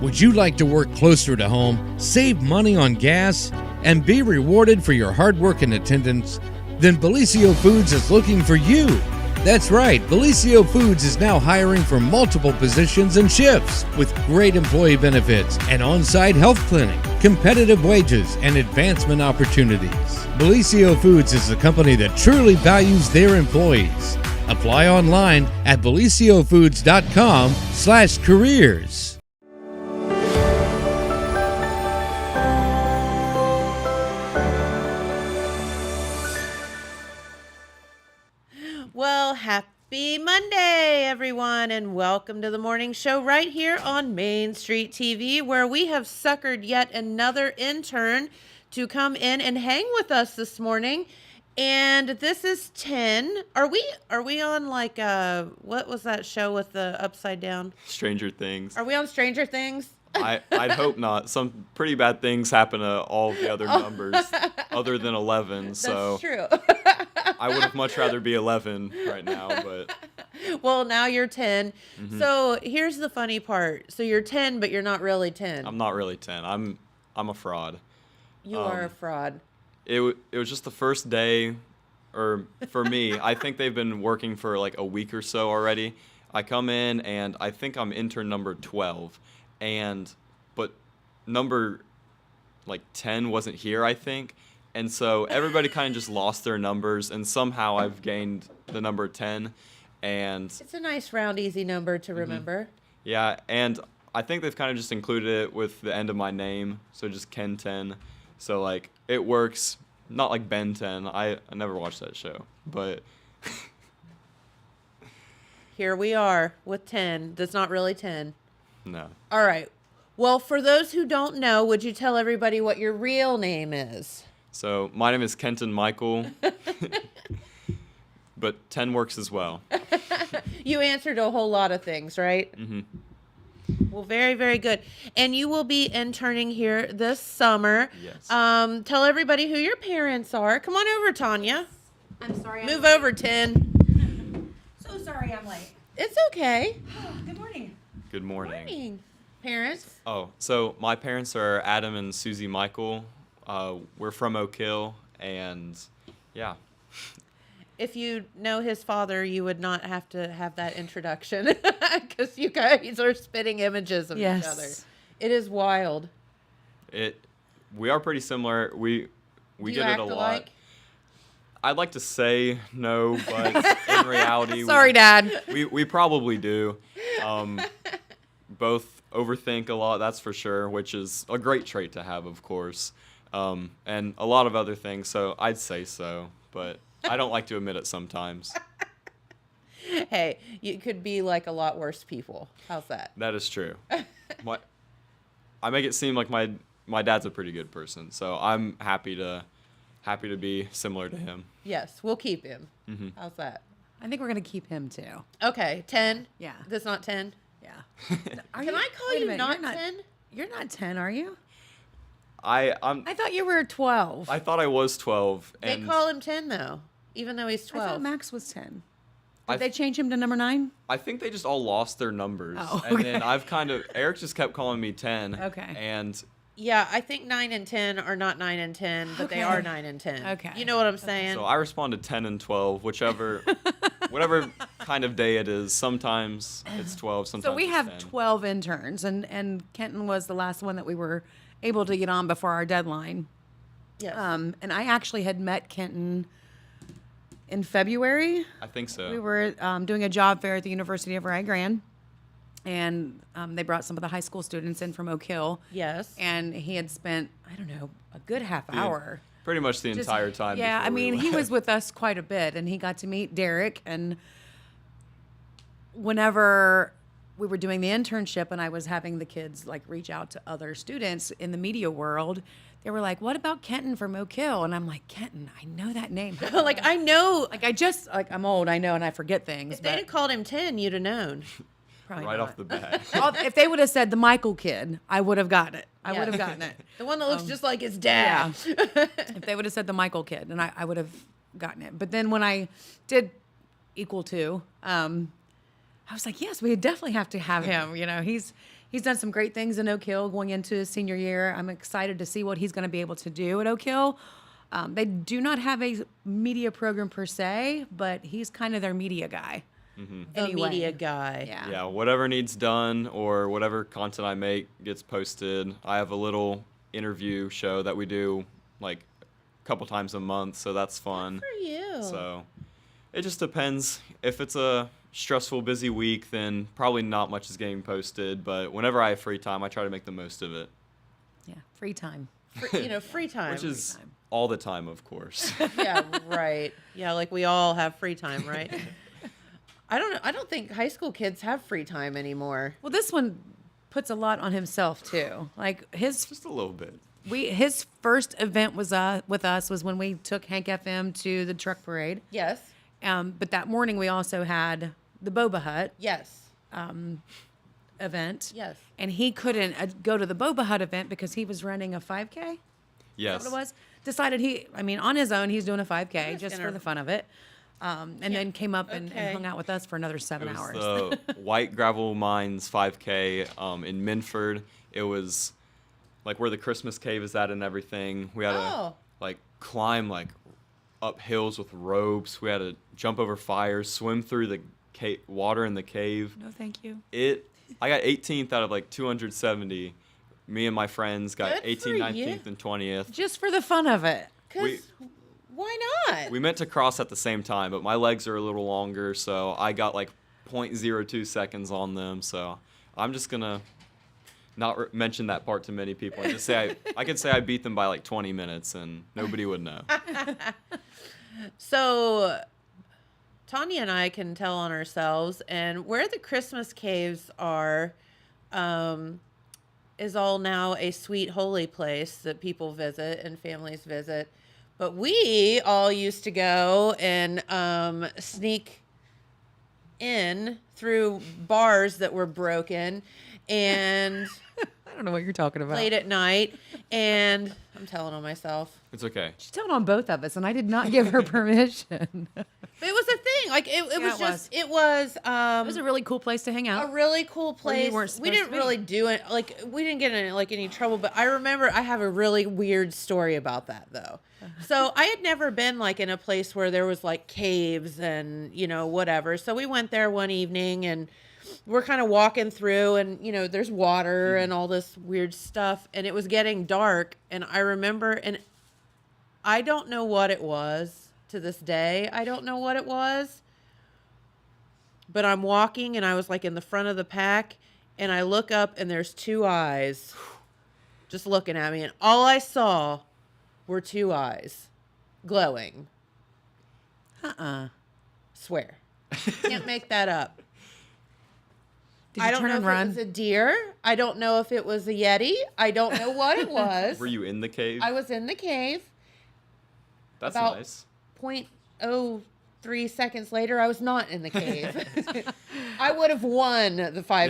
Would you like to work closer to home, save money on gas, and be rewarded for your hard work and attendance? Then Bellisio Foods is looking for you. That's right, Bellisio Foods is now hiring for multiple positions and shifts with great employee benefits, an on-site health clinic, competitive wages, and advancement opportunities. Bellisio Foods is a company that truly values their employees. Apply online at BellisioFoods.com/careers. Well, happy Monday, everyone, and welcome to the morning show right here on Main Street TV, where we have suckered yet another intern to come in and hang with us this morning. And this is 10. Are we on like what was that show with the upside down? Stranger Things. Are we on Stranger Things? I'd hope not. Some pretty bad things happen to all the other numbers other than 11. So That's true. I would have much rather be 11 right now, but well, now you're 10. Mm-hmm. So here's the funny part. So you're 10, but you're not really 10. I'm not really 10. I'm a fraud. You are a fraud. It was just the first day, or for me, I think they've been working for like a week or so already. I come in and I think I'm intern number 12, but number like 10 wasn't here, I think. And so everybody kind of just lost their numbers, and somehow I've gained the number 10. And it's a nice round, easy number to remember. Yeah, and I think they've kind of just included it with the end of my name, so just Kenton. So like it works, not like Ben 10. I never watched that show, but here we are with 10. That's not really 10. No. All right. Well, for those who don't know, would you tell everybody what your real name is? So my name is Kenton Michael, but 10 works as well. You answered a whole lot of things, right? Mm-hmm. Well, very, very good. And you will be interning here this summer. Yes. Tell everybody who your parents are. Come on over, Tanya. I'm sorry. Move over, 10. So sorry I'm late. It's okay. Good morning. Good morning. Morning, parents. Oh, so my parents are Adam and Susie Michael. We're from Oak Hill, and yeah. If you know his father, you would not have to have that introduction because you guys are spitting images of each other. It is wild. We are pretty similar. We Do get you it a lot. alike? I'd like to say no, but in reality, Sorry, Dad. we probably do. Both overthink a lot, that's for sure, which is a great trait to have, of course, and a lot of other things. So I'd say so, but I don't like to admit it sometimes. Hey, you could be like a lot worse people. How's that? That is true. I make it seem like my dad's a pretty good person, so I'm happy to be similar to him. Yes, we'll keep him. Mm-hmm. How's that? I think we're going to keep him too. Okay, 10? Yeah. That's not 10? Yeah. Can I call you not 10? You're not 10, are you? I thought you were 12. I thought I was 12. They And call him 10, though, even though he's I 12. thought Max was 10. I Did they change him to number 9? I think they just all lost their numbers. Oh, And okay. then Eric just kept calling me 10. Okay. And Yeah, I think 9 and 10 are not 9 and 10, but they Okay. are 9 and 10. Okay. You know what I'm saying? so I respond to 10 and 12, whatever kind of day it is. Sometimes it's 12, sometimes So we it's have 10. 12 interns, and Kenton was the last one that we were able to get on before our deadline. Yes. And I actually had met Kenton in February. I think so. We were doing a job fair at the University of Rio Grande, and they brought some of the high school students in from Oak Hill. Yes. And he had spent, I don't know, a good half hour. Pretty much the entire time. Yeah, before I mean, we he left. was with us quite a bit, and he got to meet Derek. And whenever we were doing the internship and I was having the kids like reach out to other students in the media world, they were like, "What about Kenton from Oak Hill?" And I'm like, "Kenton, I know that name." like, I know. I'm old, I know, and I forget things. If they'd have called him 10, you'd have known. Probably right not. off the bat. If they would have said the Michael kid, I would have gotten it. I would have gotten it. The one that looks just like his dad. If they would have said the Michael kid, and I would have gotten it. But then when I did equal to, I was like, yes, we definitely have to have him. You know, he's He's done some great things in Oak Hill going into his senior year. I'm excited to see what he's going to be able to do at Oak Hill. They do not have a media program per se, but he's kind of their media guy. The media guy. Yeah. Yeah, whatever needs done or whatever content I make gets posted. I have a little interview show that we do like a couple times a month, so that's fun. Good for you. So it just depends. If it's a stressful, busy week, then probably not much is getting posted. But whenever I have free time, I try to make the most of it, Yeah, free time. Free time. which is all the time, of course. Yeah, right. Yeah, like we all have free time, right? I don't think high school kids have free time anymore. Well, this one puts a lot on himself too. Like Just a little bit. his first event was with us was when we took Hank FM to the truck parade. Yes. But that morning we also had the Boba Hut Yes. event. Yes. And he couldn't go to the Boba Hut event because he was running a 5K. Yes. Is that what it was? Decided on his own, he's doing a 5K just gonna- for the fun of it. And then came up and Okay. hung out with us for another 7 It was hours. the White Gravel Mines 5K in Minford. It was like where the Christmas cave is at and everything. We had to Oh. like climb like up hills with ropes. We had to jump over fires, swim through the water in the cave. No, thank you. I got 18th out of like 270. Me and my friends got Good for 18th, you. 19th, and 20th. Just for the fun of it. Because why not? We meant to cross at the same time, but my legs are a little longer, so I got like 0.02 seconds on them. So I'm just gonna not mention that part to many people. And just say I could say I beat them by like 20 minutes, and nobody would know. So Tanya and I can tell on ourselves, and where the Christmas caves are is all now a sweet holy place that people visit and families visit. But we all used to go and sneak in through bars that were broken and I don't know what you're talking about. late at night. And I'm telling on myself. It's okay. She's telling on both of us, and I did not give her permission. But it was a thing. Like it was it just it was It was a really cool place to hang a out. really cool Where you place. weren't We supposed didn't to be. really do it. Like we didn't get in like any trouble. But I remember I have a really weird story about that though. So I had never been like in a place where there was like caves and whatever. So we went there one evening and we're kind of walking through and there's water and all this weird stuff and it was getting dark and I remember and I don't know what it was to this day. I don't know what it was. But I'm walking and I was like in the front of the pack and I look up and there's two eyes just looking at me and all I saw were two eyes glowing. Swear. Can't make that up. Did you I don't turn know and if run? it was a deer. I don't know if it was a Yeti. I don't know what it was. Were you in the cave? I was in the cave. That's about- nice. 0.03 seconds later, I was not in the cave. I would have won the 5K.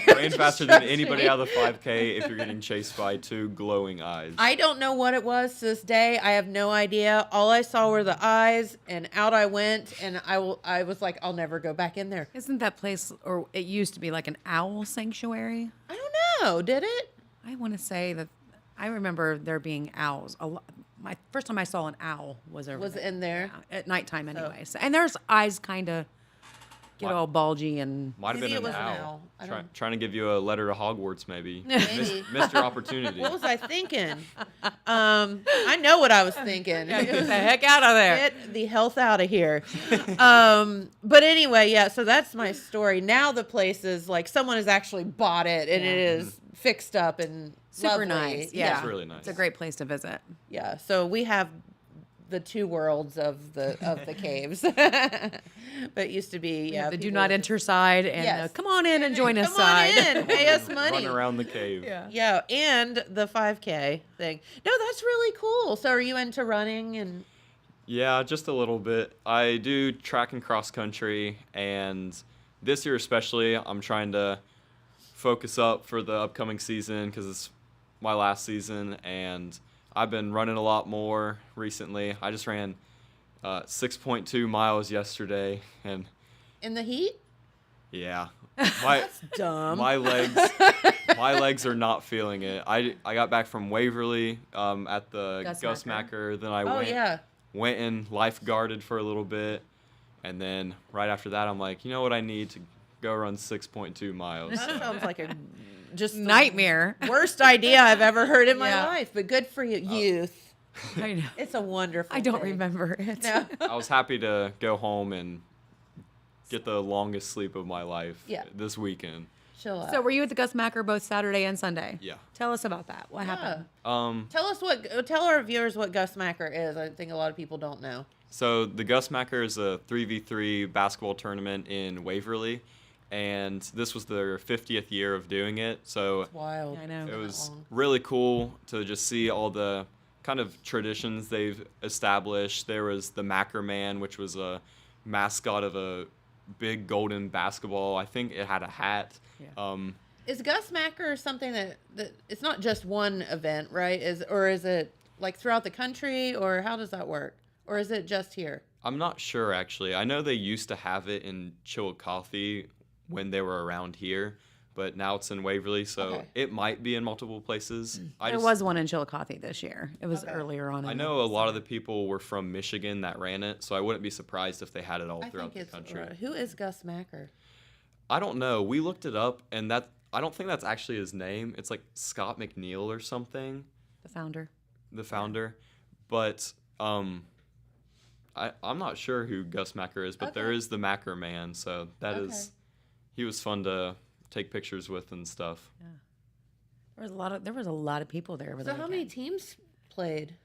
Yeah, ran faster than Trust anybody me. out of the 5K if you're getting chased by two glowing eyes. I don't know what it was to this day. I have no idea. All I saw were the eyes, and out I went, and I was like, I'll never go back in there. Isn't that place, or it used to be like an owl sanctuary? I don't know. Did it? I want to say that I remember there being owls. My first time I saw an owl was over Was there. in there? Yeah, at nighttime anyway. So, and there's eyes kind of get all bulgy and Might have Maybe been it an was an owl. owl. I don't- Trying to give you a letter to Hogwarts, maybe. Maybe. Missed your opportunity. What was I thinking? I know what I was thinking. get the heck out of there. Get the health out of here. But anyway, yeah, so that's my story. Now the place is like someone has actually bought it and it is fixed up and Super lovely. nice. Yeah, It's really nice. It's a great place to visit. Yeah. So we have the two worlds of the caves. But it used to be Yeah, the do people- not enter side and Yes. come on in and join us Come on side. in, pay us money. Run around the cave. Yeah, and the 5K thing. No, that's really cool. So are you into running and Yeah, just a little bit. I do track and cross country, and this year especially, I'm trying to focus up for the upcoming season because it's my last season, and I've been running a lot more recently. I just ran 6.2 miles yesterday, and in the heat? yeah, my Dumb. my legs My legs are not feeling it. I got back from Waverly at the Gus Gus Macker. Macker. Then I Oh, yeah. went and lifeguarded for a little bit. And then right after that, I'm like, you know what I need to go run 6.2 miles. That sounds like a just the Nightmare. worst idea I've ever heard in my Yeah. life, but good for you, youth. I know. It's a wonderful. I don't thing. remember it. No. I was happy to go home and get the longest sleep of my life this weekend. Chill out. So were you at the Gus Macker both Saturday and Sunday? Yeah. Tell us about that. What happened? Tell our viewers what Gus Macker is. I think a lot of people don't know. So the Gus Macker is a 3v3 basketball tournament in Waverly, and this was their 50th year of doing it. So Wild. I know. it was really cool to just see all the kind of traditions they've established. There was the Macker Man, which was a mascot of a big golden basketball. I think it had a hat. Yeah. Is Gus Macker something that it's not just one event, right? Is it like throughout the country, or how does that work? Or is it just here? I'm not sure, actually. I know they used to have it in Chillicothe when they were around here, but now it's in Waverly, so Okay. it might be in multiple places. There was one in Chillicothe this year. It was Okay. earlier on. I know a lot of the people were from Michigan that ran it, so I wouldn't be surprised if they had it all I throughout think the it's country. who is Gus Macker? I don't know. We looked it up, and I don't think that's actually his name. It's like Scott McNeil or something, The founder. the founder. But I'm not sure who Gus Macker is, but there Okay. is the Macker Man, so that is he was fun to take pictures with and stuff. There was a lot of people there. Over So the how many weekend. teams played?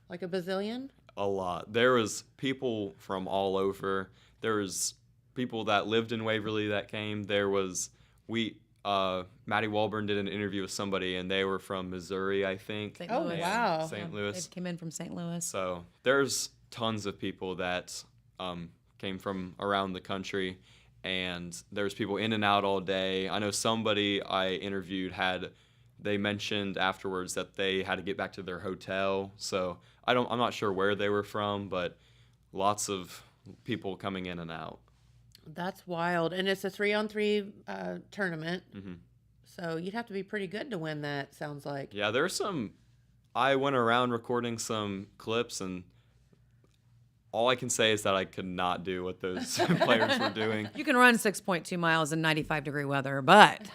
Like a bazillion? A lot. There was people from all over. There was people that lived in Waverly that came. There was Maddie Walburn did an interview with somebody, and they were from Missouri, I think. St. Oh, Louis. wow. St. They Louis. came in from St. Louis. So there's tons of people that came from around the country, and there's people in and out all day. I know somebody I interviewed they mentioned afterwards that they had to get back to their hotel. So I'm not sure where they were from, but lots of people coming in and out. That's wild. And it's a 3-on-3 tournament. Mm-hmm. So you'd have to be pretty good to win that, sounds like. Yeah, I went around recording some clips, and all I can say is that I could not do what those players were doing. You can run 6.2 miles in 95-degree weather, but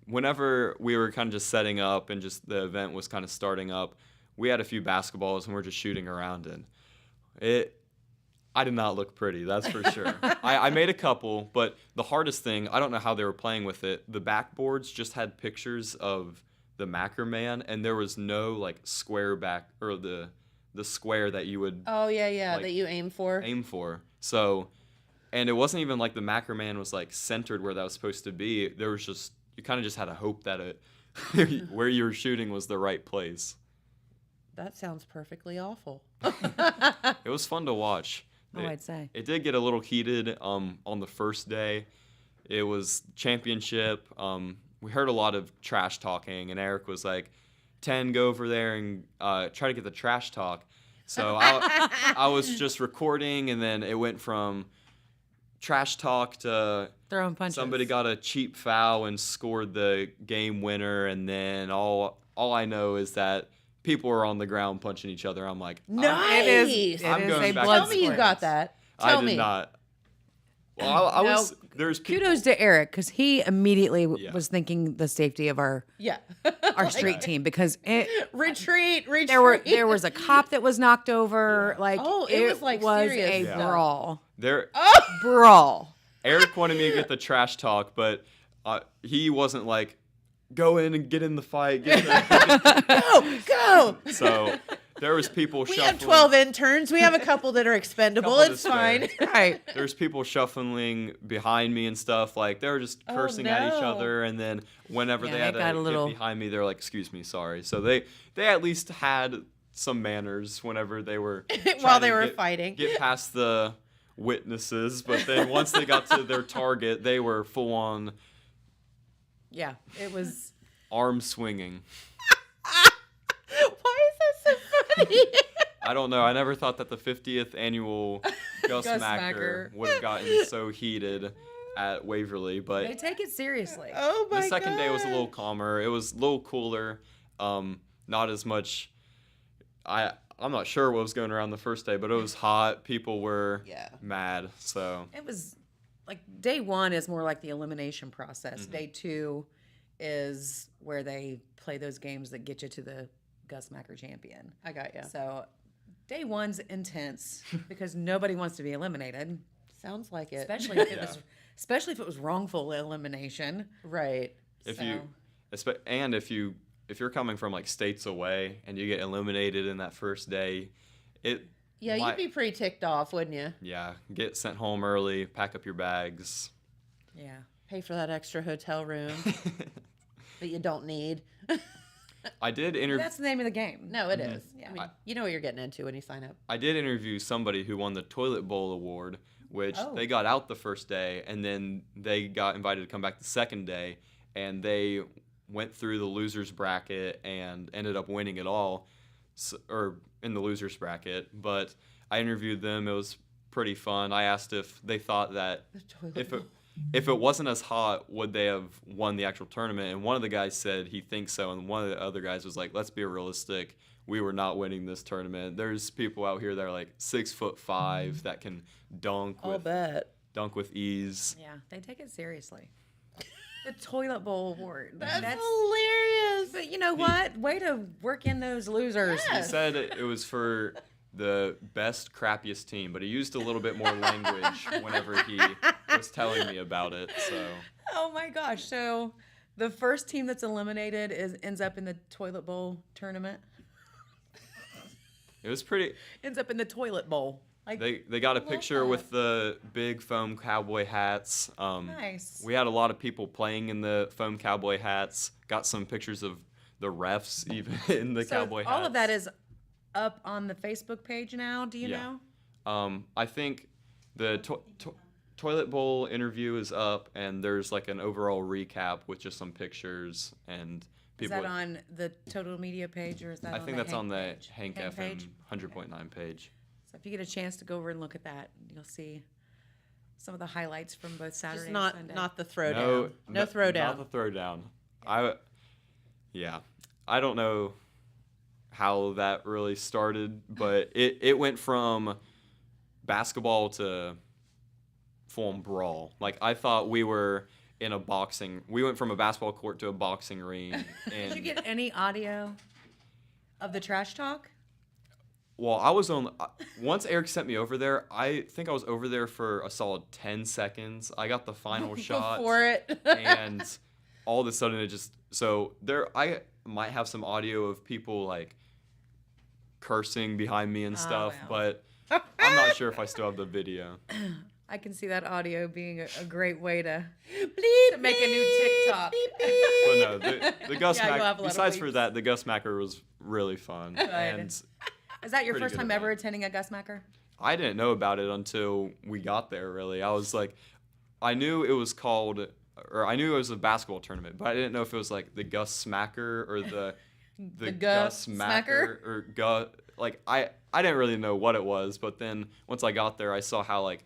Whenever we were kind of just setting up and just the event was kind of starting up, we had a few basketballs and we're just shooting around, and I did not look pretty, that's for sure. I made a couple, but the hardest thing, I don't know how they were playing with it. The backboards just had pictures of the Macker Man, and there was no like square back or the square that you would Oh, yeah, Like, that you aim for. aim for. So, and it wasn't even like the Macker Man was like centered where that was supposed to be. There was just, you kind of just had to hope that where you were shooting was the right place. That sounds perfectly awful. It was fun to watch. I'd say. It did get a little heated on the first day. It was championship. We heard a lot of trash talking, and Eric was like, 10, go over there and try to get the trash talk. So I was just recording, and then it went from trash talk to Throwing punches. somebody got a cheap foul and scored the game winner, and then all I know is that people are on the ground punching each other. I'm like, Nice. I'm is going a back blood Tell me you sport. got that. Tell I did me. not. Well, I was. There's people. Kudos to Eric, because he immediately Yeah. was thinking the safety of our Yeah. street team, because Retreat. there was a cop that was knocked over. Like Oh, it was, like, serious a stuff. brawl. There, Brawl. Eric wanted me to get the trash talk, but he wasn't like, go in and get in the fight. Go. So there was people We shuffling. have 12 interns. We have a couple that are expendable. Couple to It's fine. spare. Right. There's people shuffling behind me and stuff. Like they were just cursing at each no. other, and then whenever Yeah, they it had to got a get little- behind me, they're like, "Excuse me, sorry." So they at least had some manners whenever they were While trying they to were get- fighting. Get past the witnesses, but then once they got to their target, they were full on Yeah. It was. arm swinging. Why is that so funny? I don't know. I never thought that the 50th annual Gus Gus Macker Macker. would have gotten so heated. at Waverly, but They take it seriously. Oh my the second day was a little God. calmer. It was a little cooler. Not as much. I'm not sure what was going around the first day, but it was hot. People were mad. So It was like day 1 is more like the elimination process. Day 2 is where they play those games that get you to the Gus Macker champion. I got you. So day 1's intense because nobody wants to be eliminated, Sounds like it. especially if it was wrongful elimination. Right. if you're coming from like states away and you get eliminated in that first day, Yeah, you'd be pretty ticked off, wouldn't you? get sent home early, pack up your bags. Yeah. Pay for that extra hotel room that you don't need. I did interview. That's the name of the game. No, it is. Yeah. I mean, you know what you're getting into when you sign up. I did interview somebody who won the Toilet Bowl award, which they got out the first day, and then they got invited to come back the second day, and they went through the losers bracket and ended up winning it all, or in the losers bracket. But I interviewed them. It was pretty fun. I asked if they thought that if it wasn't as hot, would they have won the actual tournament? And one of the guys said he thinks so, and one of the other guys was like, let's be realistic. We were not winning this tournament. There's people out here that are like 6'5" that can dunk with ease. Yeah, they take it seriously. The Toilet Bowl award. That's hilarious. But you know what? Way to work in those losers. He said it was for the best, crappiest team, but he used a little bit more language whenever he was telling me about it. So. Oh my gosh! So, the first team that's eliminated ends up in the Toilet Bowl tournament. It was pretty. Ends up in the Toilet Bowl. Like they got a picture with the big foam cowboy hats. Nice. We had a lot of people playing in the foam cowboy hats. Got some pictures of the refs even in the cowboy hats. All of that is up on the Facebook page now. Do you know? I think the Toilet Bowl interview is up, and there's like an overall recap with just some pictures and people. Is that on the Total Media page, or is that I on think the that's on the page? Hank FM page? 100.9 page. So if you get a chance to go over and look at that, you'll see some of the highlights from both Saturday Just and not Sunday. not the throwdown. No throwdown. Not the throwdown. I don't know how that really started, but it went from basketball to full-on brawl. Like, I thought we were in a boxing. We went from a basketball court to a boxing ring. And Did you get any audio of the trash talk? well, I was on. Once Eric sent me over there, I think I was over there for a solid 10 seconds. I got the final shot. Before it. And all of a sudden it just. So I might have some audio of people like cursing behind me and stuff, wow. but I'm not sure if I still have the video. I can see that audio being a great way to Bleep, make a new TikTok. But no, the Gus Yeah, you'll have a Macker. lot of Besides for bleeps. that, the Gus Macker was really fun. And Is that your Pretty first good time event. ever attending a Gus Macker? I didn't know about it until we got there, really. I was like, I knew it was called, or I knew it was a basketball tournament, but I didn't know if it was like the Gus Smacker or the Gus Gus Macker or Gus. Like, I didn't really know what it was, but then once I got there, I saw how like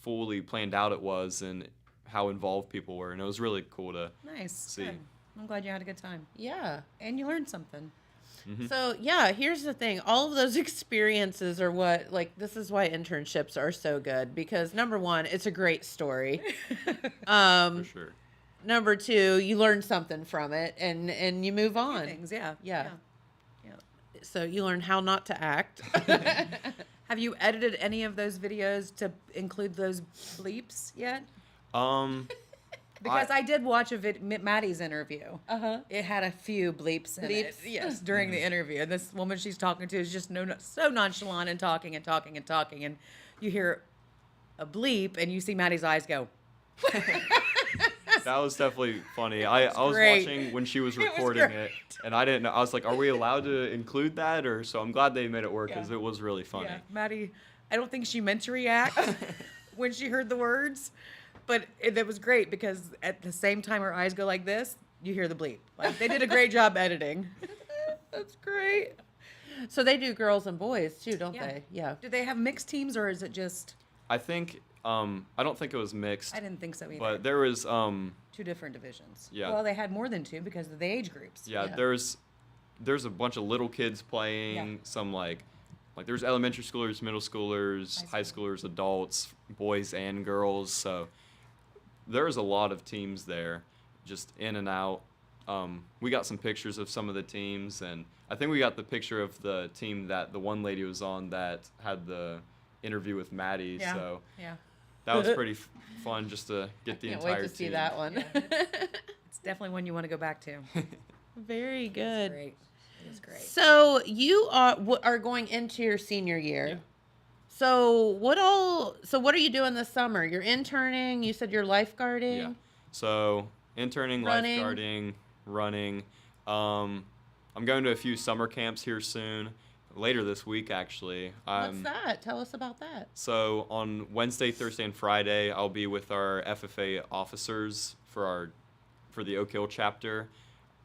fully planned out it was and how involved people were, and it was really cool to Nice. see. Good. I'm glad you had a good time. Yeah. And you learned something. So, yeah, here's the thing. All of those experiences are what, like, this is why internships are so good because, number one, it's a great story. For sure. Number two, you learn something from it and you move on. Things, yeah. Yeah. So you learn how not to act. Have you edited any of those videos to include those bleeps yet? Because I did watch Maddie's interview. Uh-huh. It had a few bleeps in it. Bleeps. Yes, during the interview. And this woman she's talking to is just so nonchalant and talking and talking and talking. And you hear a bleep and you see Maddie's eyes go. That was definitely funny. I was great. watching when she was was recording great. it, and I didn't know. I was like, "Are we allowed to include that?" Or so I'm glad they made it work because it was really funny. Yeah, Maddie, I don't think she meant to react when she heard the words, but it was great because at the same time her eyes go like this, you hear the bleep. Like they did a great job editing. That's great. So they do girls and boys too, don't Yeah. they? Yeah. Do they have mixed teams or is it just? I think I don't think it was mixed, I didn't think so either. but there was 2 different divisions. Yeah. Well, they had more than 2 because of the age groups. yeah, Yeah. there's a bunch of little kids playing, Yeah. some like there's elementary schoolers, middle schoolers, high schoolers, adults, boys and girls. So there's a lot of teams there, just in and out. We got some pictures of some of the teams, and I think we got the picture of the team that the one lady was on that had the interview with Maddie. Yeah. So Yeah. that was pretty fun just to get the Can't entire wait to see team. that one. It's definitely one you want to go back to. Very good. Great. It was great. So you are going into your senior year. Yeah. So what are you doing this summer? You're interning. You said you're lifeguarding. Yeah. So interning, Running. lifeguarding, running. I'm going to a few summer camps here soon. Later this week, actually. What's that? Tell us about that. So on Wednesday, Thursday, and Friday, I'll be with our FFA officers for the Oak Hill chapter.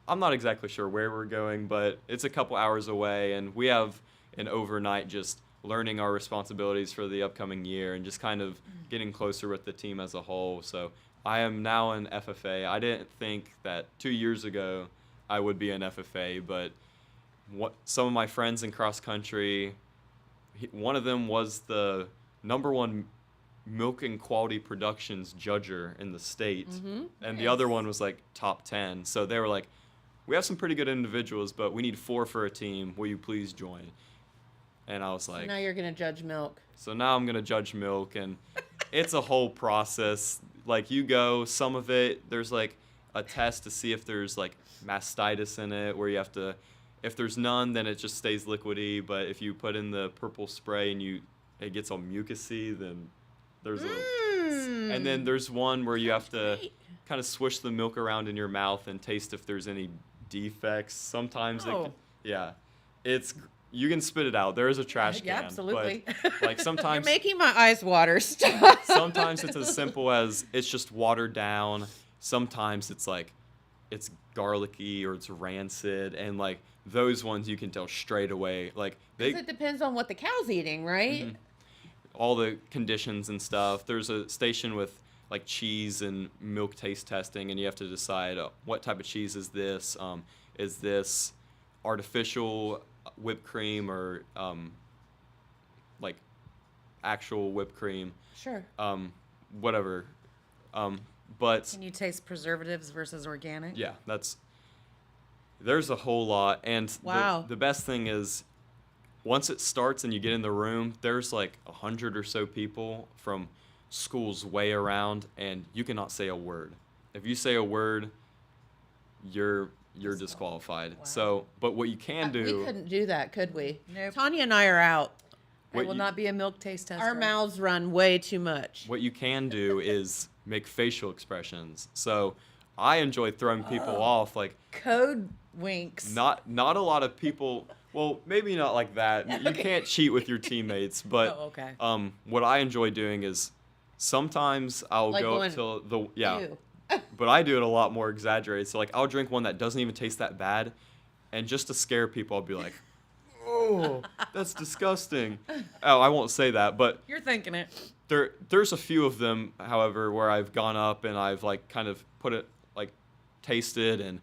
I'm not exactly sure where we're going, but it's a couple hours away, and we have an overnight just learning our responsibilities for the upcoming year and just kind of getting closer with the team as a whole. So I am now an FFA. I didn't think that 2 years ago I would be an FFA, but some of my friends in cross country, one of them was the #1 milk and quality productions judger in the state, and the other one was like top 10. So they were like, we have some pretty good individuals, but we need 4 for a team. Will you please join? And I was like, Now you're gonna judge milk. so now I'm gonna judge milk, and it's a whole process. Like you go, some of it, there's like a test to see if there's like mastitis in it, where you have to, if there's none, then it just stays liquidy. But if you put in the purple spray and it gets all mucusy, then there's and then there's one where you have to kind of swish the milk around in your mouth and taste if there's any defects. Sometimes you can spit it out. There is a trash can. Yeah, absolutely. But like You're sometimes making my eyes water. Stop. sometimes it's as simple as it's just watered down. Sometimes it's like it's garlicky or it's rancid, and like those ones you can tell straight away. Like It depends on what the cow's eating, right? all the conditions and stuff. There's a station with like cheese and milk taste testing, and you have to decide what type of cheese is this. Is this artificial whipped cream or like actual whipped cream? Sure. Whatever. But Can you taste preservatives versus organic? yeah, there's a whole lot, and Wow. the best thing is once it starts and you get in the room, there's like 100 or so people from schools way around, and you cannot say a word. If you say a word, you're disqualified. Wow. So, but what you can do, We couldn't do that, could we? Nope. Tanya and I are out. I What will you- not be a milk taste tester. Our mouths run way too much. what you can do is make facial expressions. So, I enjoy throwing people off. Like Code winks. not a lot of people. Well, maybe not like that. You can't cheat with your teammates, but Oh, okay. what I enjoy doing is sometimes I'll Like go going, up to the Ew. but I do it a lot more exaggerated. So like I'll drink one that doesn't even taste that bad, and just to scare people, I'll be like, "Oh, that's disgusting." Oh, I won't say that, but You're thinking it. there's a few of them, however, where I've gone up and I've like kind of put it like tasted, and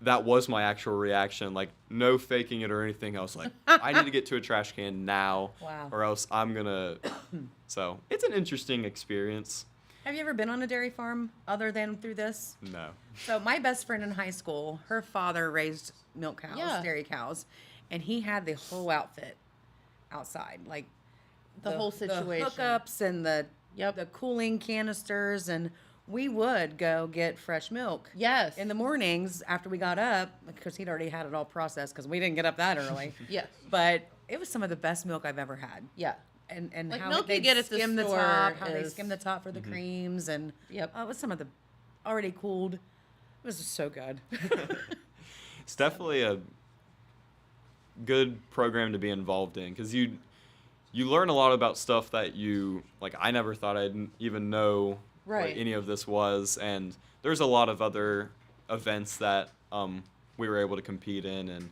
that was my actual reaction. Like no faking it or anything. I was like, I need to get to a trash can now, Wow. or else I'm gonna. So it's an interesting experience. Have you ever been on a dairy farm other than through this? No. So my best friend in high school, her father raised milk cows, Yeah. dairy cows, and he had the whole outfit outside, like The whole situation. the hookups and the Yep. the cooling canisters, and we would go get fresh milk. Yes. In the mornings after we got up, because he'd already had it all processed because we didn't get up that early. Yeah. But it was some of the best milk I've ever had. Yeah. And Like how milk you they get at the skim the store top, how they is- skim the top for the creams, and Yep. it was some of the already cooled. It was just so good. It's definitely a good program to be involved in, because you learn a lot about stuff that you like. I never thought I'd even know Right. what any of this was, and there's a lot of other events that we were able to compete in and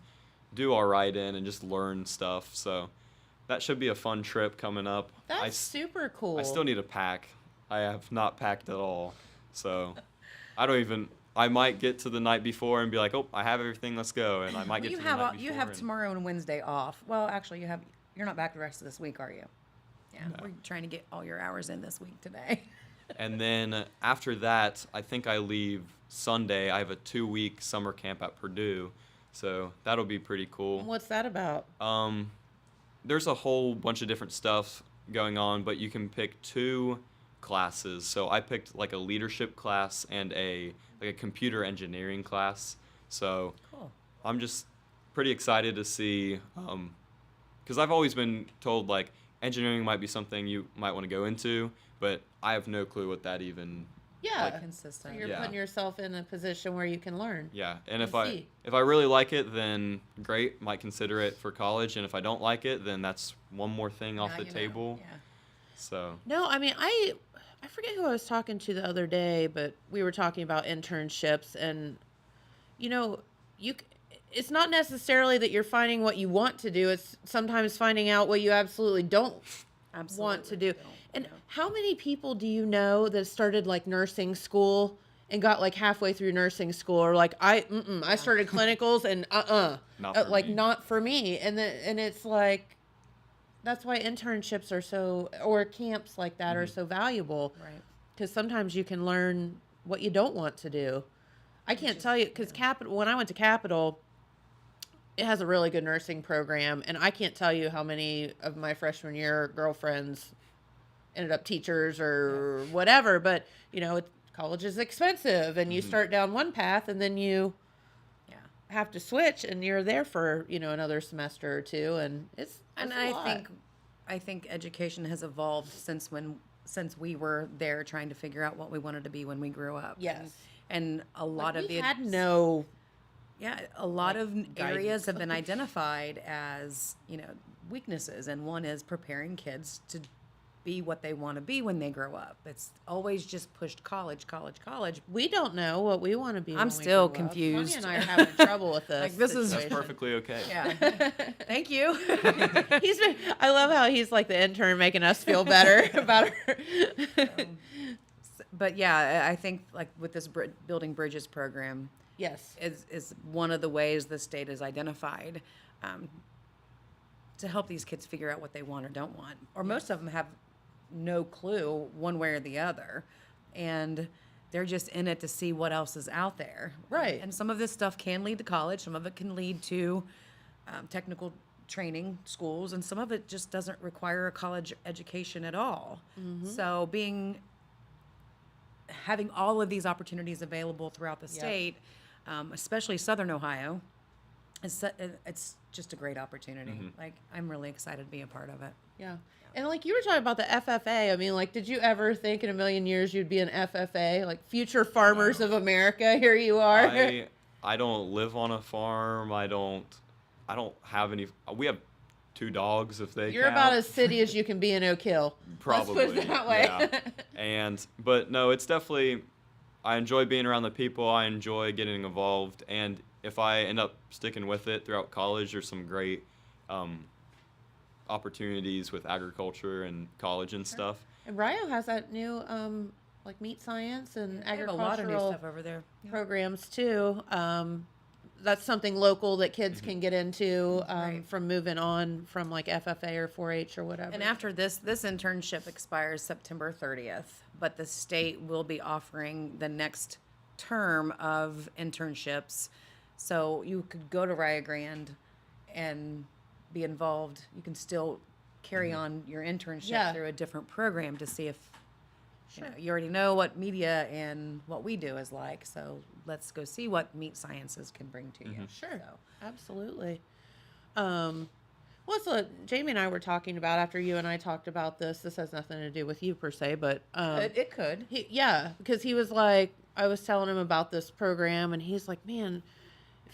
do all right in and just learn stuff. So that should be a fun trip coming up. That's super cool. I still need to pack. I have not packed at all. So I might get to the night before and be like, oh, I have everything, let's go. And I might get to the night before. You have tomorrow and Wednesday off. Well, actually, you're not back the rest of this week, are you? Yeah, No. we're trying to get all your hours in this week today. And then after that, I think I leave Sunday. I have a 2-week summer camp at Purdue. So that'll be pretty cool. What's that about? There's a whole bunch of different stuff going on, but you can pick 2 classes. So I picked like a leadership class and a computer engineering class. So Cool. I'm just pretty excited to see, because I've always been told like engineering might be something you might want to go into, but I have no clue what that even. Yeah. Consistent. So you're Yeah. putting yourself in a position where you can learn. Yeah, and if see. I really like it, then great, might consider it for college. And if I don't like it, then that's one more thing off Now the you know. table. Yeah. So No, I mean, I forget who I was talking to the other day, but we were talking about internships, and it's not necessarily that you're finding what you want to do. It's sometimes finding out what you absolutely don't want to do. don't, And yeah. how many people do you know that started like nursing school and got like halfway through nursing school, or like I started clinicals and Not for like me. not for me, and it's like that's why internships are so, or camps like that are so valuable, Right. because sometimes you can learn what you don't want to do. I can't tell you, because when I went to Capital, it has a really good nursing program, and I can't tell you how many of my freshman year girlfriends ended up teachers or whatever, but college is expensive, and you start down one path and then you Yeah. have to switch, and you're there for another semester or two, and it's a lot. I think education has evolved since we were there trying to figure out what we wanted to be when we grew up. Yes. And a lot of we the had no a lot of guidance. areas have been identified as, weaknesses, and one is preparing kids to be what they want to be when they grow up. It's always just pushed college. we don't know what we want to be. I'm when we still grow up. confused. Tanya and I are having trouble with this. Like, this is- that's situation. perfectly okay. Yeah. Thank you. I love how he's like the intern making us feel better about her. But yeah, I think like with this Building Bridges program Yes. is one of the ways the state has identified to help these kids figure out what they want or don't want. Or most of them have no clue one way or the other. And they're just in it to see what else is out there. Right. And some of this stuff can lead to college. Some of it can lead to technical training schools. And some of it just doesn't require a college education at all. So having all of these opportunities available throughout the state, especially Southern Ohio, it's just a great opportunity. Like, I'm really excited to be a part of it. Yeah. And like you were talking about the FFA, I mean, like, did you ever think in a million years you'd be an FFA, like Future Farmers of America? Here you are. I don't live on a farm. I don't have any. We have 2 dogs, if they You're count. about as city as you can be in Oak Hill. Probably. Let's put it that way. Yeah. But no, it's definitely, I enjoy being around the people. I enjoy getting involved. And if I end up sticking with it throughout college, there's some great opportunities with agriculture and college and stuff. And Rio has that new like meat science and They have a lot of new agricultural stuff over there. programs too. That's something local that kids can get into Right. from moving on from like FFA or 4-H or whatever. And after this internship expires September 30th, but the state will be offering the next term of internships. So you could go to Rio Grande and be involved. You can still carry on your internship Yeah. through a different program to see if you already know what media and what we do is like. So let's go see what meat sciences can bring to you. Sure, So, absolutely. So Jamie and I were talking about after you and I talked about this. This has nothing to do with you per se, but it could. because he was like, I was telling him about this program, and he's like, man,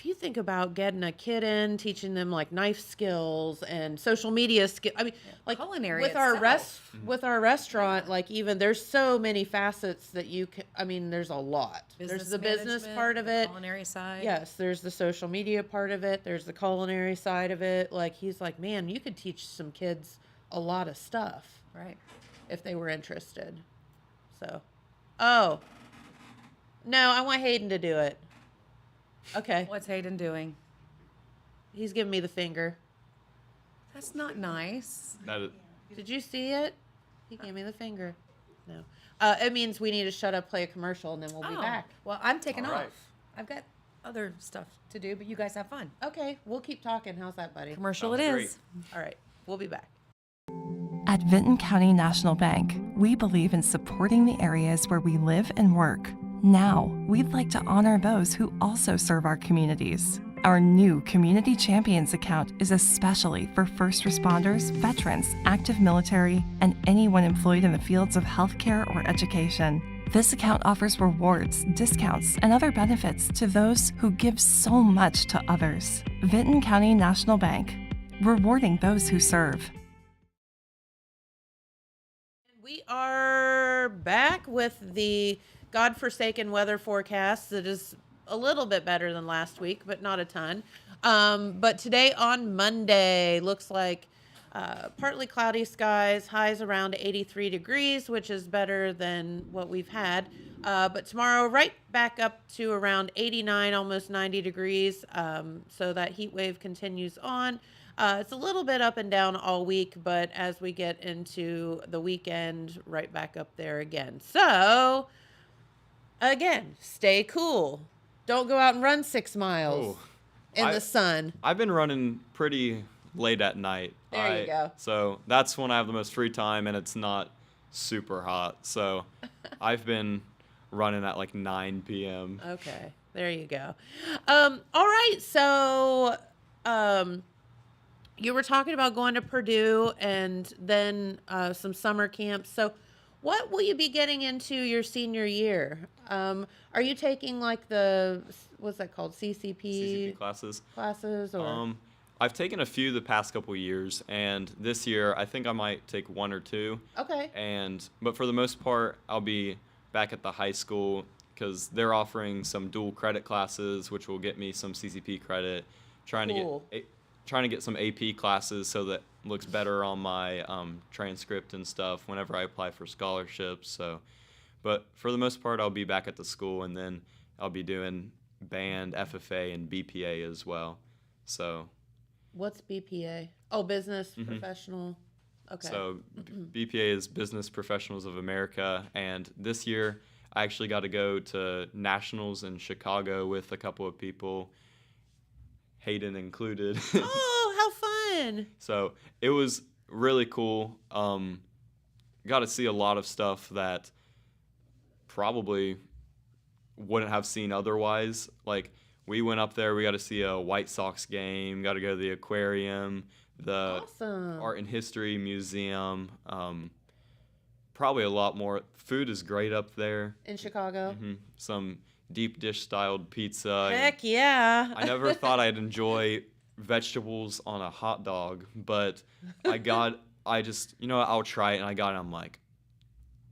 if you think about getting a kid in, teaching them like knife skills and social media skill, I mean, like culinary with our itself. with our restaurant, like even there's so many facets that you can. I mean, there's a lot. There's Business the business management, part of the it. culinary side. Yes, there's the social media part of it. There's the culinary side of it. Like he's like, man, you could teach some kids a lot of stuff Right. if they were interested. So, oh no, I want Hayden to do it. Okay. What's Hayden doing? He's giving me the finger. That's not nice. That is, Did you see it? He gave me the finger. No. It means we need to shut up, play a commercial, and then we'll be back. Well, I'm taking All off. right. I've got other stuff to do, but you guys have fun. Okay, we'll keep talking. How's that, buddy? Commercial Sounds it great. is. All right, we'll be back. At Vinton County National Bank, we believe in supporting the areas where we live and work. Now, we'd like to honor those who also serve our communities. Our new Community Champions account is especially for first responders, veterans, active military, and anyone employed in the fields of healthcare or education. This account offers rewards, discounts, and other benefits to those who give so much to others. Vinton County National Bank, rewarding those who serve. We are back with the godforsaken weather forecast that is a little bit better than last week, but not a ton. But today on Monday, looks like partly cloudy skies, highs around 83 degrees, which is better than what we've had. But tomorrow, right back up to around 89, almost 90 degrees. So that heat wave continues on. It's a little bit up and down all week, but as we get into the weekend, right back up there again. So, again, stay cool. Don't go out and run 6 miles in the sun. I've been running pretty late at night. There you go. So that's when I have the most free time, and it's not super hot. So I've been running at like 9 p.m. Okay, there you go. All right, so you were talking about going to Purdue and then some summer camps. So what will you be getting into your senior year? Are you taking like the, what's that called, CCP classes. or? I've taken a few the past couple years, and this year I think I might take 1 or 2. Okay. But for the most part, I'll be back at the high school because they're offering some dual credit classes, which will get me some CCP credit. Cool. Trying to get some AP classes so that looks better on my transcript and stuff whenever I apply for scholarships. So, but for the most part, I'll be back at the school, and then I'll be doing band, FFA, and BPA as well. So. What's BPA? Oh, business professional. Okay. So BPA is Business Professionals of America, and this year I actually got to go to nationals in Chicago with a couple of people, Hayden included. Oh, how fun! So it was really cool. Got to see a lot of stuff that probably wouldn't have seen otherwise. Like, we went up there, we got to see a White Sox game, got to go to the aquarium, the Awesome. Art and History Museum, probably a lot more. Food is great up there. In Chicago. Some deep dish styled pizza. Heck yeah. I never thought I'd enjoy vegetables on a hot dog, but I'll try it, and I got it, I'm like,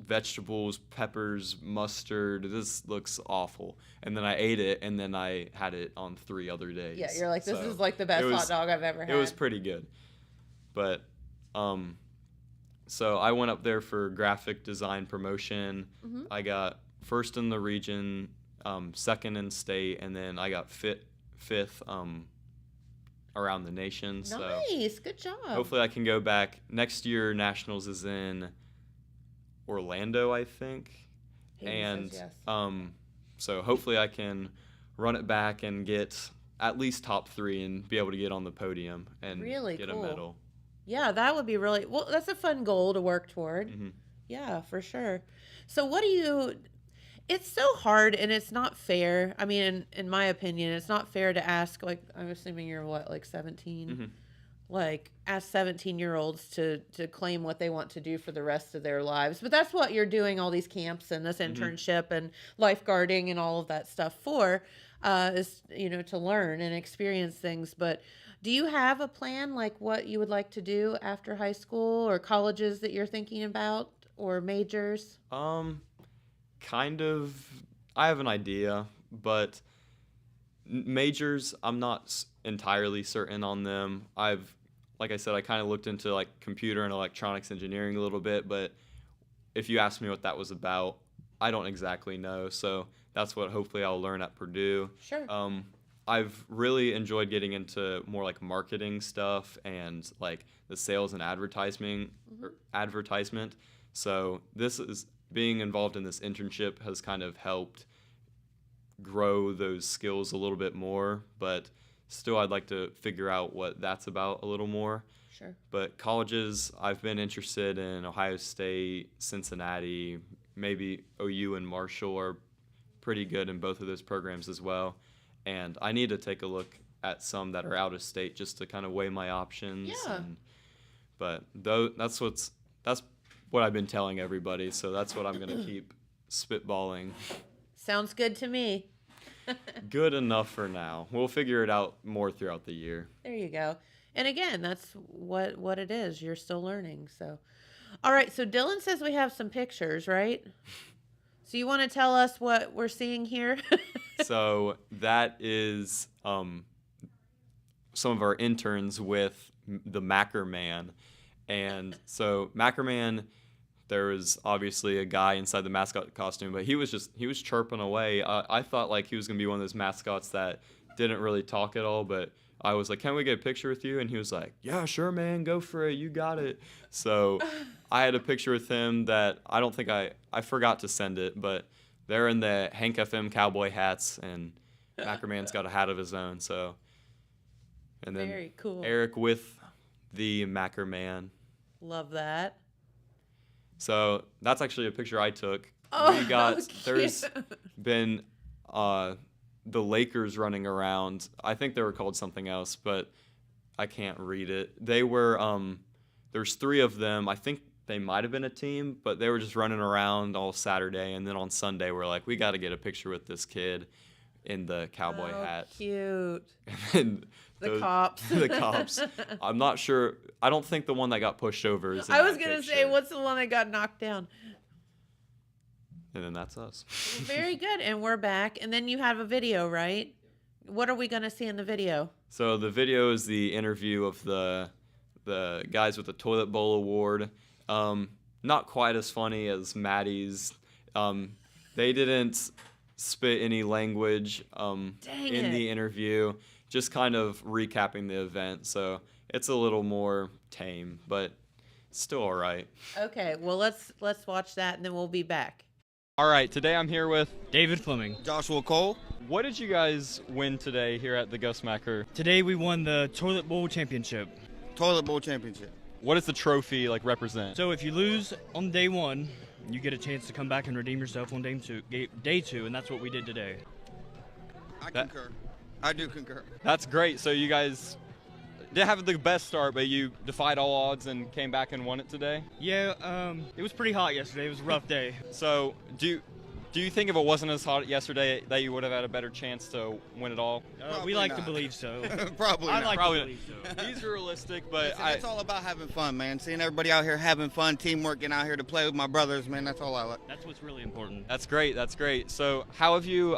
vegetables, peppers, mustard, this looks awful. And then I ate it, and then I had it on 3 other days. Yeah, you're like, this So is like the best hot dog I've ever had. It was pretty good. But, so I went up there for graphic design promotion. I got first in the region, second in state, and then I got fifth around the nation. Nice, So good job. hopefully I can go back. Next year, Nationals is in Orlando, I think. Hayden says And yes. so hopefully I can run it back and get at least top 3 and be able to get on the podium and Really get cool. a medal. Yeah, that would be really well. That's a fun goal to work toward. Yeah, for sure. So, it's so hard and it's not fair. I mean, in my opinion, it's not fair to ask, like, I'm assuming you're what, like 17? Like, ask 17-year-olds to claim what they want to do for the rest of their lives. But that's what you're doing all these camps and this internship and lifeguarding and all of that stuff for. is to learn and experience things. But do you have a plan, like what you would like to do after high school, or colleges that you're thinking about, or majors? Kind of. I have an idea, but majors, I'm not entirely certain on them. Like I said, I kind of looked into like computer and electronics engineering a little bit, but if you ask me what that was about, I don't exactly know. So that's what hopefully I'll learn at Purdue. Sure. I've really enjoyed getting into more like marketing stuff and like the sales and advertisement. So being involved in this internship has kind of helped grow those skills a little bit more, but still I'd like to figure out what that's about a little more. Sure. But colleges, I've been interested in Ohio State, Cincinnati, maybe OU and Marshall are pretty good in both of those programs as well. And I need to take a look at some that are out of state just to kind of weigh my options. Yeah. But that's what I've been telling everybody, so that's what I'm going to keep spitballing. Sounds good to me. Good enough for now. We'll figure it out more throughout the year. There you go. And again, that's what it is. You're still learning. So, all right. So Dylan says we have some pictures, right? So you want to tell us what we're seeing here? So that is some of our interns with the Macker Man. And so Macker Man, there was obviously a guy inside the mascot costume, but he was chirping away. I thought like he was going to be one of those mascots that didn't really talk at all, but I was like, can we get a picture with you? And he was like, yeah, sure, man, go for it. You got it. So I had a picture with him that I don't think I forgot to send it, but they're in the Hank FM cowboy hats, and Mackerman's got a hat of his own. So, and then Very cool. Eric with the Mackerman. Love that. So that's actually a picture I took. Oh, There's been the Lakers running around. I think they were called something else, but I can't read it. They were there's 3 of them. I think they might have been a team, but they were just running around all Saturday, and then on Sunday we're like, we got to get a picture with this kid in the cowboy hat. Cute. And The cops. The cops. I'm not sure. I don't think the one that got pushed over is in I was that going to picture. say, what's the one that got knocked down? And then that's us. Very good. And we're back. And then you have a video, right? What are we going to see in the video? So the video is the interview of the guys with the Toilet Bowl Award. Not quite as funny as Maddie's. They didn't spit any language in the interview. Just kind of recapping the event. So it's a little more tame, but still all right. Okay. Well, let's watch that, and then we'll be back. All right. Today I'm here with David Fleming. Joshua Cole. What did you guys win today here at the Gus Macker? Today we won the Toilet Bowl Championship. Toilet Bowl Championship. What does the trophy represent? So if you lose on day 1, you get a chance to come back and redeem yourself on day two, and that's what we did today. I concur. I do concur. That's great. So you guys didn't have the best start, but you defied all odds and came back and won it today? Yeah, it was pretty hot yesterday. It was a rough day. So do you think if it wasn't as hot yesterday that you would have had a better chance to win it all? We like not. to believe so. Probably I not. like Probably to believe so. He's realistic, but Listen, it's all about having fun, man. Seeing everybody out here having fun, teamwork, getting out here to play with my brothers, man. That's all I like. That's what's really important. That's great. That's great. So how have you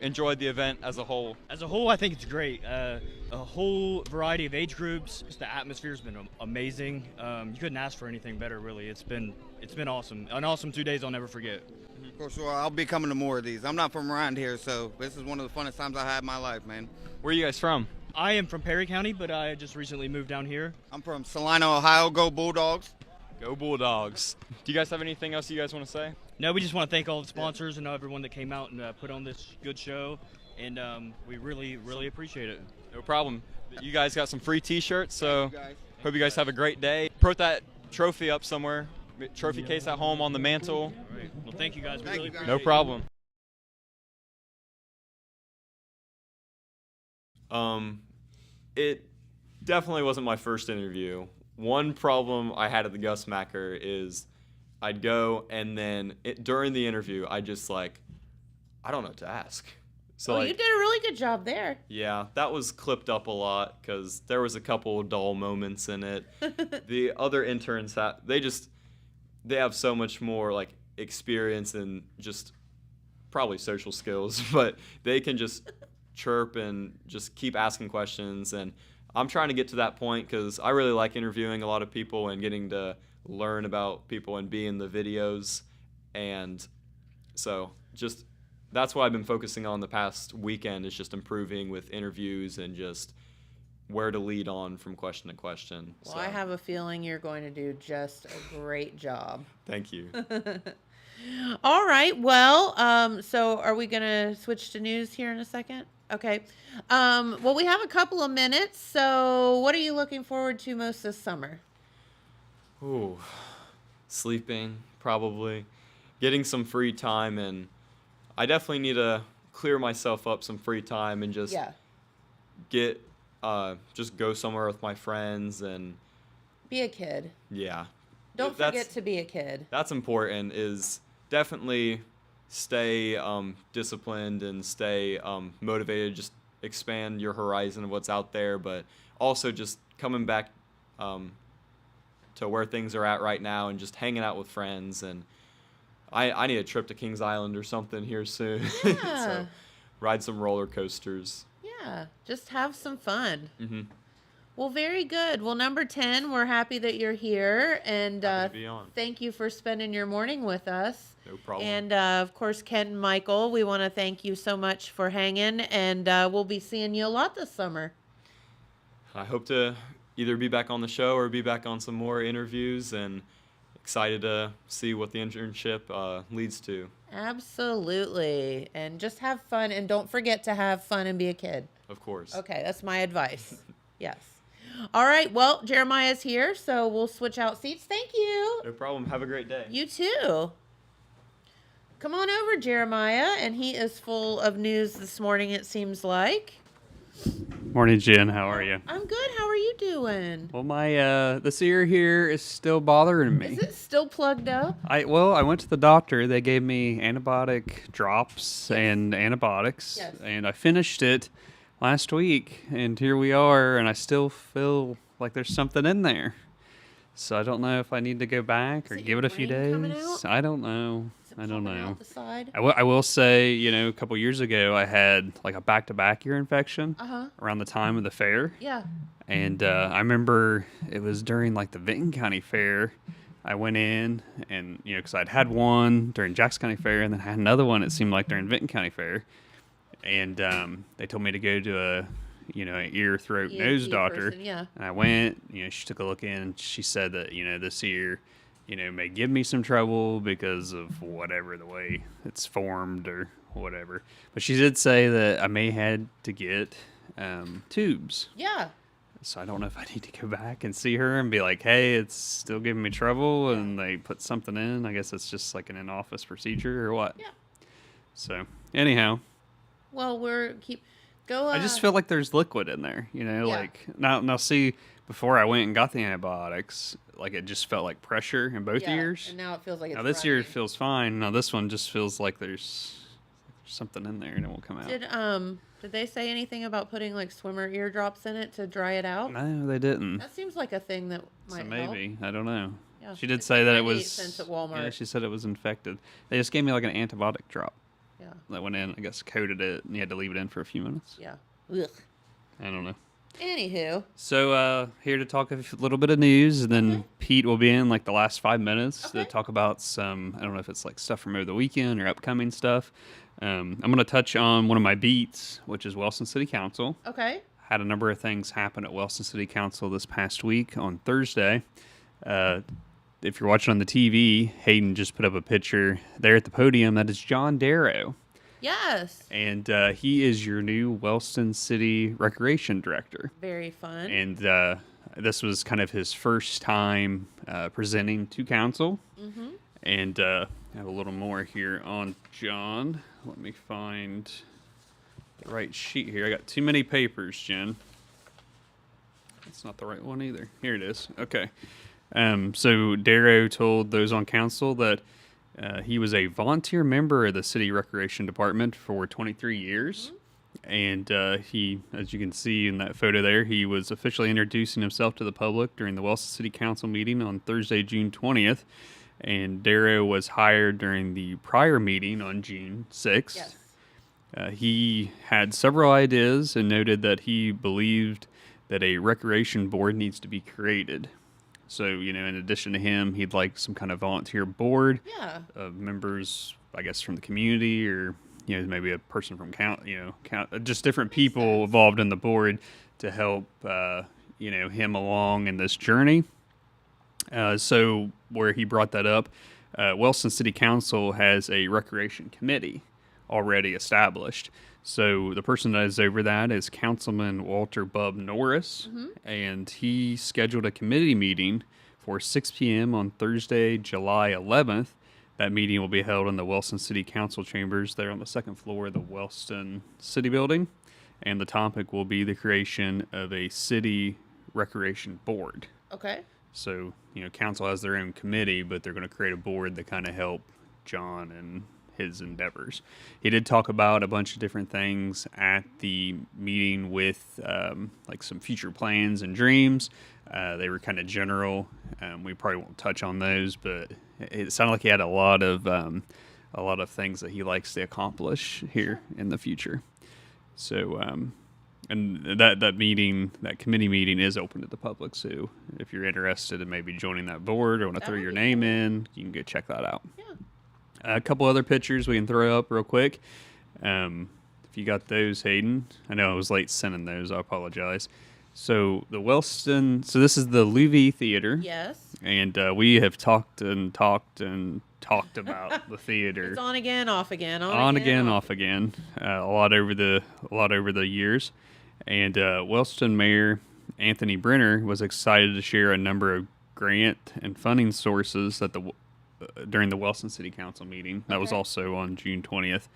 enjoyed the event as a whole? As a whole, I think it's great. A whole variety of age groups. Just the atmosphere's been amazing. You couldn't ask for anything better, really. It's been awesome. An awesome 2 days I'll never forget. For sure, I'll be coming to more of these. I'm not from around here, so this is one of the funnest times I had in my life, man. Where are you guys from? I am from Perry County, but I just recently moved down here. I'm from Salina, Ohio. Go Bulldogs. Go Bulldogs. Do you guys have anything else you guys want to say? No, we just want to thank all the sponsors and everyone that came out and put on this good show, and we really, really appreciate it. No problem. You guys got some free T-shirts, so Thank you, guys. hope you guys have a great day. Put that trophy up somewhere. Trophy case at home on the mantle. All right. Well, thank you guys. We Thank really you, guys. appreciate No problem. It definitely wasn't my first interview. One problem I had at the Gus Macker is I'd go and then during the interview I just I don't know what to ask. So you did a really good job there. yeah, that was clipped up a lot because there was a couple of dull moments in it. The other interns they have so much more like experience and just probably social skills, but they can just chirp and just keep asking questions. And I'm trying to get to that point because I really like interviewing a lot of people and getting to learn about people and be in the videos. And so just that's what I've been focusing on the past weekend, is just improving with interviews and just where to lead on from question to question. Well, I have a feeling you're going to do just a great job. Thank you. All right. Well, so are we going to switch to news here in a second? Okay. Well, we have a couple of minutes. So what are you looking forward to most this summer? Ooh, sleeping, probably. Getting some free time, and I definitely need to clear myself up some free time and just just go somewhere with my friends and be a kid. Yeah. Don't forget to be a kid. That's important, is definitely stay disciplined and stay motivated, just expand your horizon of what's out there, but also just coming back to where things are at right now and just hanging out with friends. And I need a trip to Kings Island or something here soon. Yeah. So ride some roller coasters. Yeah, just have some fun. Mm-hmm. Well, very good. Well, number 10, we're happy that you're here, and Happy to be on. thank you for spending your morning with us. No problem. And, of course, Kenton Michael, we want to thank you so much for hanging, and we'll be seeing you a lot this summer. I hope to either be back on the show or be back on some more interviews, and excited to see what the internship leads to. Absolutely. And just have fun, and don't forget to have fun and be a kid. Of course. Okay, that's my advice. Yes. All right, well, Jeremiah's here, so we'll switch out seats. Thank you. No problem. Have a great day. You too. Come on over, Jeremiah, and he is full of news this morning, it seems like. Morning, Jen. How are you? I'm good. How are you doing? Well, my this ear here is still bothering me. Is it still plugged up? I went to the doctor. They gave me antibiotic drops and antibiotics, Yes. and I finished it last week, and here we are, and I still feel like there's something in there. So I don't know if I need to go back or Is it give your it a few brain coming days. out? I don't know. Is it I don't popping know. out the side? I will say, a couple years ago, I had like a back-to-back ear infection Uh-huh. around the time of the fair. Yeah. And I remember it was during like the Vinton County Fair. I went in and, because I'd had one during Jackson County Fair and then had another one, it seemed like, during Vinton County Fair. And they told me to go to an ear, throat, nose doctor. Person, yeah. And I went, she took a look in and she said that, this ear, may give me some trouble because of whatever, the way it's formed or whatever. But she did say that I may had to get tubes. Yeah. So I don't know if I need to go back and see her and be like, hey, it's still giving me trouble, and they put something in. I guess it's just like an in-office procedure or what. Yeah. So anyhow. Well, I just feel like there's liquid in there, like now see, before I went and got the antibiotics, like it just felt like pressure in both ears. And now it feels like it's Now this ear running. feels fine. Now this one just feels like there's something in there and it won't come out. Did they say anything about putting like swimmer eardrops in it to dry it out? No, they didn't. That seems like a thing that might So maybe. help. I don't know. Yeah. She did It's say that it 98 was cents at Walmart. Yeah, she said it was infected. They just gave me like an antibiotic drop. Yeah. That went in, I guess, coated it, and you had to leave it in for a few minutes. Yeah. Ugh. I don't know. Anywho. So here to talk a little bit of news, and then Pete will be in like the last 5 minutes to Okay. talk about some, I don't know if it's like stuff from over the weekend or upcoming stuff. I'm going to touch on one of my beats, which is Wellston City Council. Okay. Had a number of things happen at Wellston City Council this past week on Thursday. If you're watching on the TV, Hayden just put up a picture there at the podium. That is John Darrow. Yes. And he is your new Wellston City Recreation Director. Very fun. And this was kind of his first time presenting to council. Mm-hmm. And I have a little more here on John. Let me find the right sheet here. I got too many papers, Jen. That's not the right one either. Here it is. Okay. So Darrow told those on council that He was a volunteer member of the city recreation department for 23 years. And he, as you can see in that photo there, he was officially introducing himself to the public during the Wellston City Council meeting on Thursday, June 20th. And Darrow was hired during the prior meeting on June 6th. Yes. He had several ideas and noted that he believed that a recreation board needs to be created. So, in addition to him, he'd like some kind of volunteer board of members, I guess, from the community, or, maybe a person from just different people involved in the board to help, him along in this journey. So where he brought that up, Wellston City Council has a recreation committee already established. So the person that is over that is Councilman Walter Bub Norris, and he scheduled a committee meeting for 6 p.m. on Thursday, July 11th. That meeting will be held in the Wellston City Council chambers there on the second floor of the Wellston City Building, and the topic will be the creation of a city recreation board. Okay. So, council has their own committee, but they're going to create a board that kind of help John and his endeavors. He did talk about a bunch of different things at the meeting with like some future plans and dreams. They were kind of general. We probably won't touch on those, but it sounded like he had a lot of things that he likes to accomplish here in the future. So, and that committee meeting is open to the public. So if you're interested in maybe joining that board or want to throw your name in, you can go check that out. Yeah. A couple other pictures we can throw up real quick. If you got those, Hayden. I know I was late sending those. I apologize. So this is the Louis Theater. Yes. And we have talked about the theater. It's on again, off again, off again. A lot over the years. And Wellston Mayor Anthony Brenner was excited to share a number of grant and funding sources at during the Wellston City Council meeting. That was also on June 20th.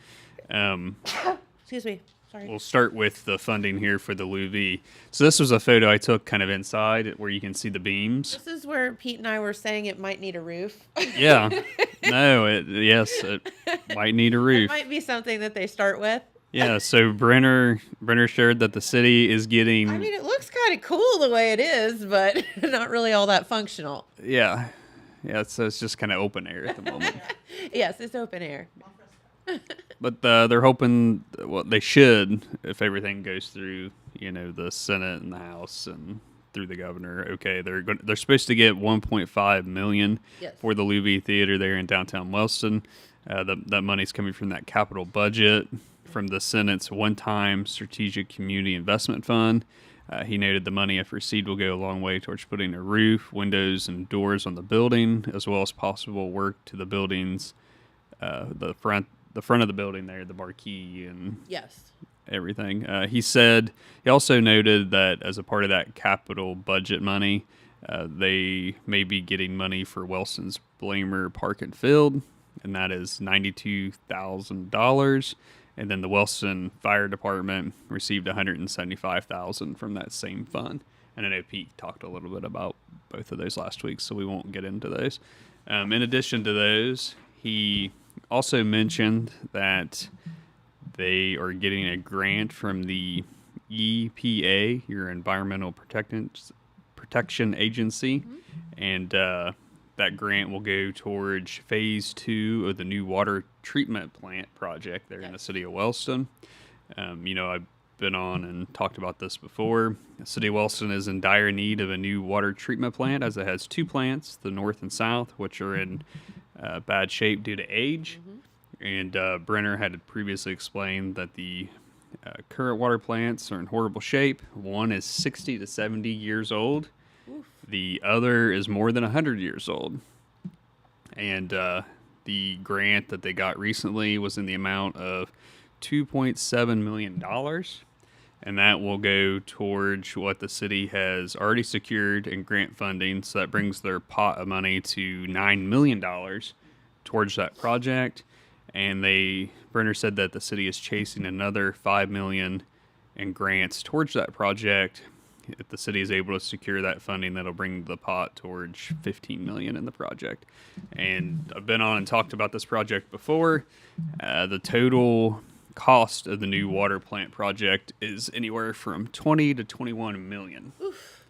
Excuse me. Sorry. We'll start with the funding here for the Louis. So this was a photo I took kind of inside where you can see the beams. This is where Pete and I were saying it might need a roof. Yeah. No, it might need a roof. It might be something that they start with. Yeah, so Brenner shared that the city is getting... I mean, it looks kind of cool the way it is, but not really all that functional. Yeah. Yeah, so it's just kind of open air at the moment. Yes, it's open air. But they're hoping, well, they should, if everything goes through, the Senate and the House and through the governor. Okay, they're supposed to get $1.5 million for the Louis Theater there in downtown Wellston. That money's coming from that capital budget from the Senate's one-time Strategic Community Investment Fund. He noted the money, if received, will go a long way towards putting a roof, windows, and doors on the building, as well as possible work to the building's the front of the building there, the marquee and everything. He also noted that as a part of that capital budget money, they may be getting money for Wellston's Blamer Park and Field, and that is $92,000. And then the Wellston Fire Department received $175,000 from that same fund. And I know Pete talked a little bit about both of those last week, so we won't get into those. In addition to those, he also mentioned that they are getting a grant from the EPA, your Environmental Protection Agency, and that grant will go towards phase 2 of the new water treatment plant project there in the city of Wellston. I've been on and talked about this before. The city of Wellston is in dire need of a new water treatment plant, as it has 2 plants, the north and south, which are in bad shape due to age. And Brenner had previously explained that the current water plants are in horrible shape. One is 60 to 70 years old. The other is more than 100 years old. And the grant that they got recently was in the amount of $2.7 million. And that will go towards what the city has already secured in grant funding. So that brings their pot of money to $9 million towards that project. And Brenner said that the city is chasing another $5 million in grants towards that project. if the city is able to secure that funding, that'll bring the pot towards $15 million in the project. And I've been on and talked about this project before. The total cost of the new water plant project is anywhere from 20 to 21 million. Oof.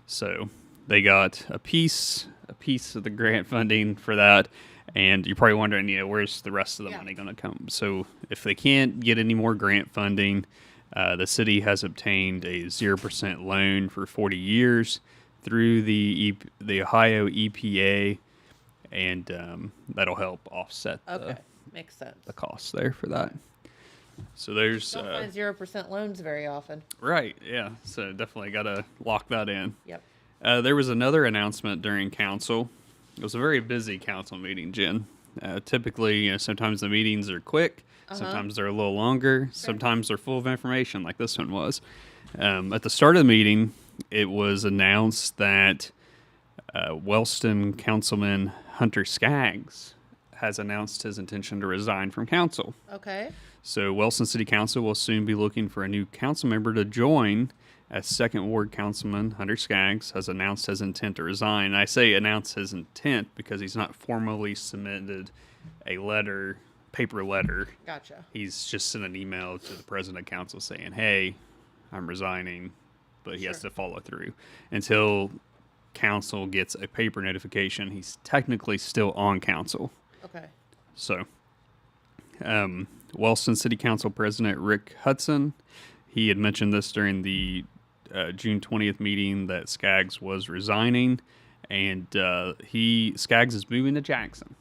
So they got a piece of the grant funding for that. And you're probably wondering, where's the rest of the money going to come? So if they can't get any more grant funding, the city has obtained a 0% loan for 40 years through the Ohio EPA, and that'll help offset Makes sense. the costs there for that. So there's Don't find 0% loans very often. right, yeah. So definitely got to lock that in. Yep. There was another announcement during council. It was a very busy council meeting, Jen. Typically, sometimes the meetings are quick, sometimes they're a little longer, sometimes they're full of information, like this one was. At the start of the meeting, it was announced that Wellston Councilman Hunter Skaggs has announced his intention to resign from council. Okay. So Wellston City Council will soon be looking for a new council member to join, as Second Ward Councilman Hunter Skaggs has announced his intent to resign. And I say announce his intent because he's not formally submitted a paper letter. Gotcha. He's just sent an email to the president of council saying, hey, I'm resigning, but he has to follow through. Until council gets a paper notification, he's technically still on council. Okay. So, Wellston City Council President Rick Hudson, he had mentioned this during the June 20th meeting that Skaggs was resigning, and Skaggs is moving to Jackson.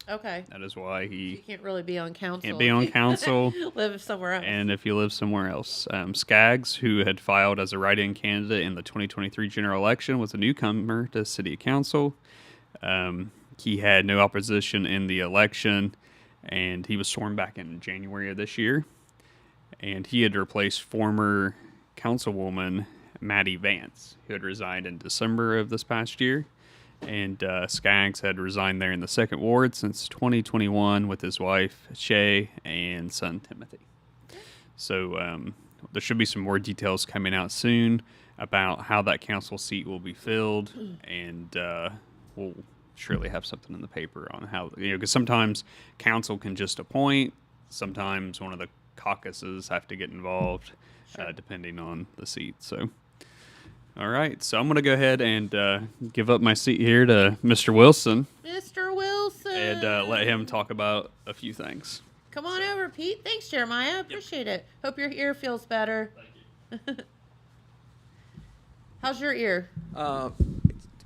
Okay. That is why You he can't really be on council. can't be on council. Live somewhere else. And if you live somewhere else. Skaggs, who had filed as a write-in candidate in the 2023 general election, was a newcomer to city council. He had no opposition in the election, and he was sworn back in January of this year. And he had replaced former councilwoman Maddie Vance, who had resigned in December of this past year. And Skaggs had resigned there in the Second Ward since 2021 with his wife, Shay, and son, Timothy. So there should be some more details coming out soon about how that council seat will be filled, and we'll surely have something in the paper on how, because sometimes council can just appoint, sometimes one of the caucuses have to get involved, depending on the seat. So, all right. So I'm going to go ahead and give up my seat here to Mr. Wilson. Mr. Wilson. And let him talk about a few things. Come on over, Pete. Thanks, Jeremiah. I appreciate it. Hope your ear feels better. Thank you. How's your ear?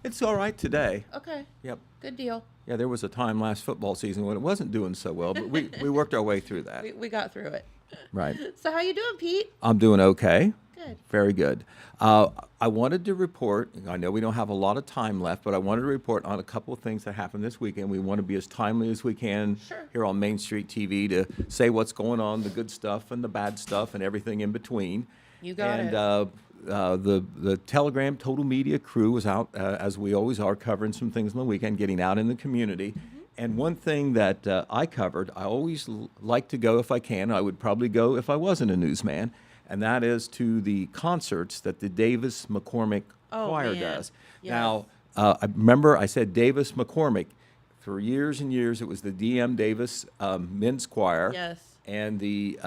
It's all right today. Okay. Yep. Good deal. Yeah, there was a time last football season when it wasn't doing so well, but we worked our way through that. We got through it. Right. So how you doing, Pete? I'm doing okay. Good. Very good. I wanted to report, I know we don't have a lot of time left, but I wanted to report on a couple of things that happened this weekend. We want to be as timely as we can here on Main Street TV to say what's going on, the good stuff and the bad stuff and everything in between. You got it. The Telegram Total Media crew was out, as we always are, covering some things on the weekend, getting out in the community. And one thing that I covered, I always like to go if I can. I would probably go if I wasn't a newsman, and that is to the concerts that the Davis McCormick Choir man. does. Yes. Now, I remember I said Davis McCormick. For years and years, it was the D.M. Davis Men's Choir Yes. and the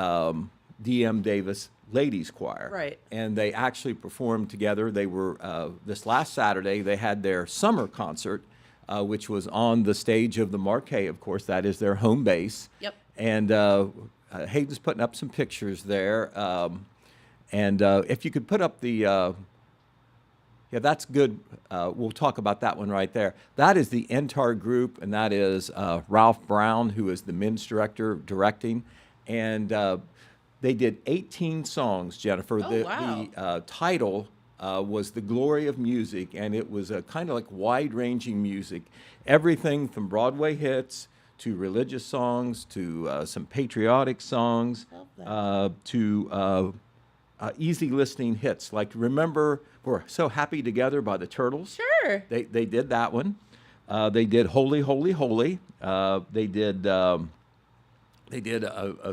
D.M. Davis Ladies Choir. Right. And they actually performed together. They were, this last Saturday, they had their summer concert, which was on the stage of the Marquee, of course. That is their home base. Yep. And Hayden's putting up some pictures there. And if you could put up the, yeah, that's good. We'll talk about that one right there. That is the Intern group, and that is Ralph Brown, who is the men's director, directing. And they did 18 songs, Jennifer. Oh, wow. The title was The Glory of Music, and it was a kind of like wide-ranging music. Everything from Broadway hits to religious songs to some patriotic songs to easy listening hits. Like, remember, We're So Happy Together by the Turtles? Sure. They did that one. They did Holy, Holy, Holy. They did a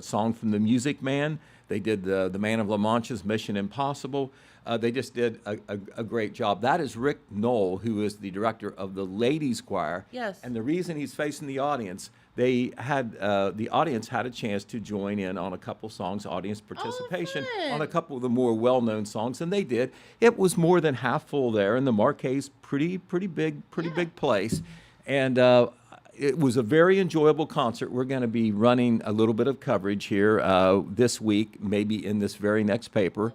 song from the Music Man. They did the Man of La Mancha's Mission Impossible. They just did a great job. That is Rick Knoll, who is the director of the ladies choir. Yes. And the reason he's facing the audience, they had the audience had a chance to join in on a couple songs, audience participation on a couple of the more well-known songs, and they did. It was more than half full there, and the Marquet's pretty big place, and it was a very enjoyable concert. We're going to be running a little bit of coverage here this week, maybe in this very next paper.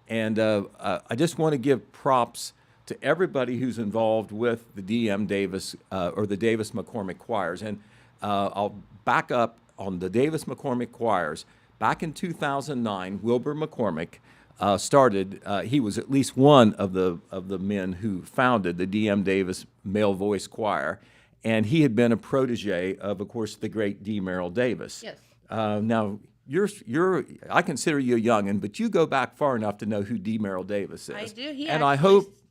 And I just want to give props to everybody who's involved with the DM Davis or the Davis McCormick choirs. And I'll back up on the Davis McCormick choirs. Back in 2009, Wilbur McCormick started. He was at least one of the men who founded the DM Davis Male Voice Choir. And he had been a protege of course, the great D. Merrill Davis. Yes. Now, I consider you a youngin', but you go back far enough to know who D. Merrill Davis is. I do.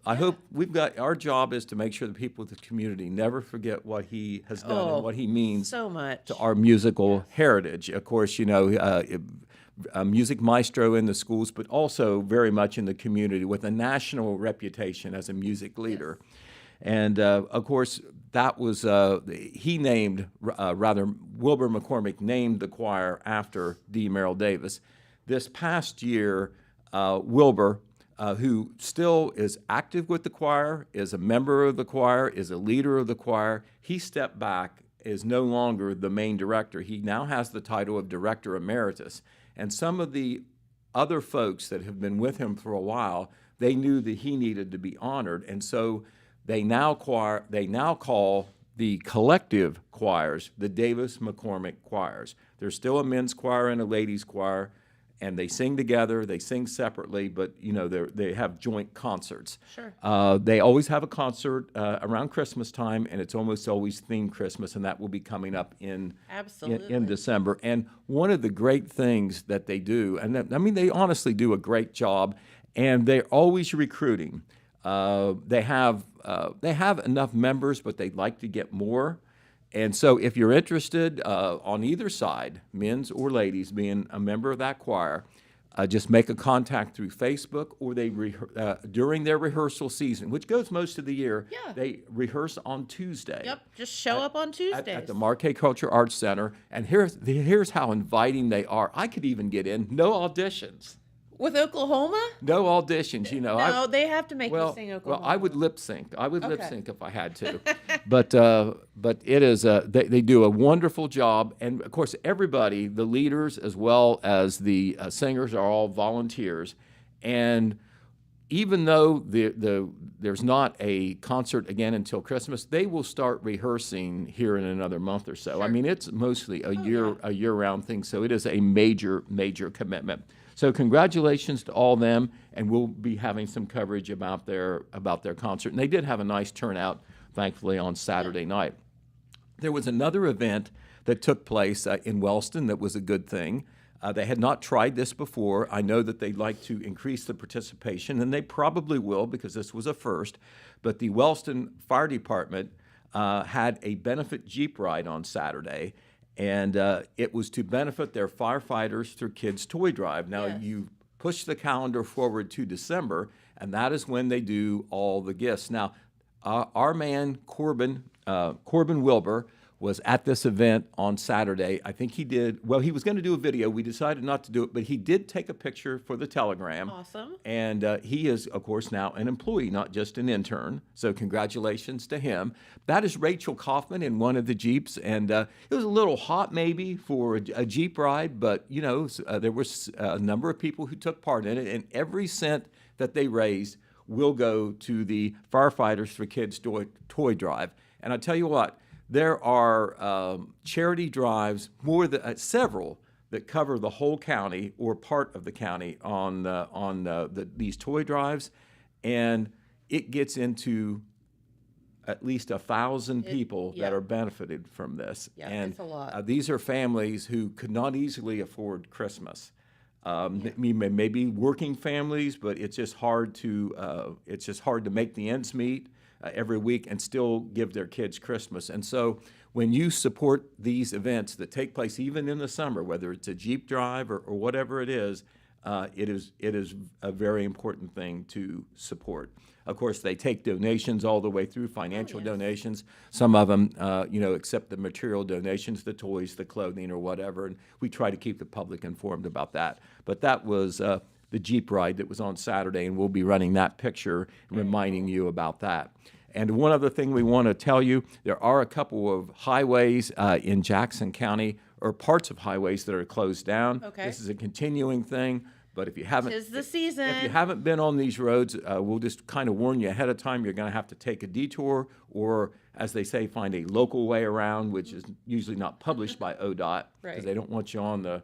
I hope we've got, our job is to make sure the people of the community never forget what he has done and what he means so much to our musical heritage. Of course, a music maestro in the schools, but also very much in the community with a national reputation as a music leader. Yes. And of course, that was he named Wilbur McCormick named the choir after D. Merrill Davis. This past year, Wilbur, who still is active with the choir, is a member of the choir, is a leader of the choir, he stepped back, is no longer the main director. He now has the title of Director Emeritus. And some of the other folks that have been with him for a while, they knew that he needed to be honored, and so they now call the collective choirs the Davis McCormick choirs. There's still a men's choir and a ladies' choir, and they sing together. They sing separately, but they have joint concerts. Sure. They always have a concert around Christmas time, and it's almost always themed Christmas, and that will be coming up in December. And one of the great things that they do, they honestly do a great job, and they're always recruiting. They have enough members, but they'd like to get more. And so if you're interested on either side, men's or ladies, being a member of that choir, just make a contact through Facebook, or they during their rehearsal season, which goes most of the year, they rehearse on Tuesday. Yep, just show up on Tuesdays. At the Marquet Culture Arts Center. And here's how inviting they are. I could even get in, no auditions. With Oklahoma? No auditions, No, they have to make you sing Oklahoma. Well, I would lip sync. Lip sync if I had to. But it is they do a wonderful job, and of course everybody, the leaders as well as the singers, are all volunteers. And even though there's not a concert again until Christmas, they will start rehearsing here in another month or so. Sure. It's mostly a year-round thing, so it is a major commitment. So congratulations to all them, and we'll be having some coverage about their concert. And they did have a nice turnout, thankfully, on Saturday night. There was another event that took place in Wellston that was a good thing. They had not tried this before. I know that they'd like to increase the participation, and they probably will because this was a first. But the Wellston Fire Department had a benefit Jeep ride on Saturday, and it was to benefit their firefighters through Kids Toy Drive. Now, you push the calendar forward to December, and that is when they do all the gifts. Now, our man, Corbin Wilbur, was at this event on Saturday. I think he was going to do a video. We decided not to do it, but he did take a picture for the Telegram. Awesome. And he is, of course, now an employee, not just an intern. So congratulations to him. That is Rachel Kaufman in one of the Jeeps. And it was a little hot maybe for a Jeep ride, but, there was a number of people who took part in it. And every cent that they raised will go to the Firefighters for Kids Toy Drive. And I tell you what, there are charity drives, several, that cover the whole county or part of the county on these toy drives, and it gets into at least 1,000 people that are benefited from this. Yeah, and it's a lot. These are families who could not easily afford Christmas. Maybe working families, but it's just hard to make the ends meet every week and still give their kids Christmas. And so when you support these events that take place even in the summer, whether it's a Jeep drive or whatever it is a very important thing to support. Of course, they take donations all the way through, financial donations. Some of them, accept the material donations, the toys, the clothing, or whatever, and we try to keep the public informed about that. But that was the Jeep ride that was on Saturday, and we'll be running that picture and reminding you about that. And one other thing we want to tell you, there are a couple of highways in Jackson County, or parts of highways that are closed down. Okay. This is a continuing thing. But if you haven't, 'Tis the season. If you haven't been on these roads, we'll just kind of warn you ahead of time. You're going to have to take a detour, or, as they say, find a local way around, which is usually not published by ODOT, because Right. they don't want you on the.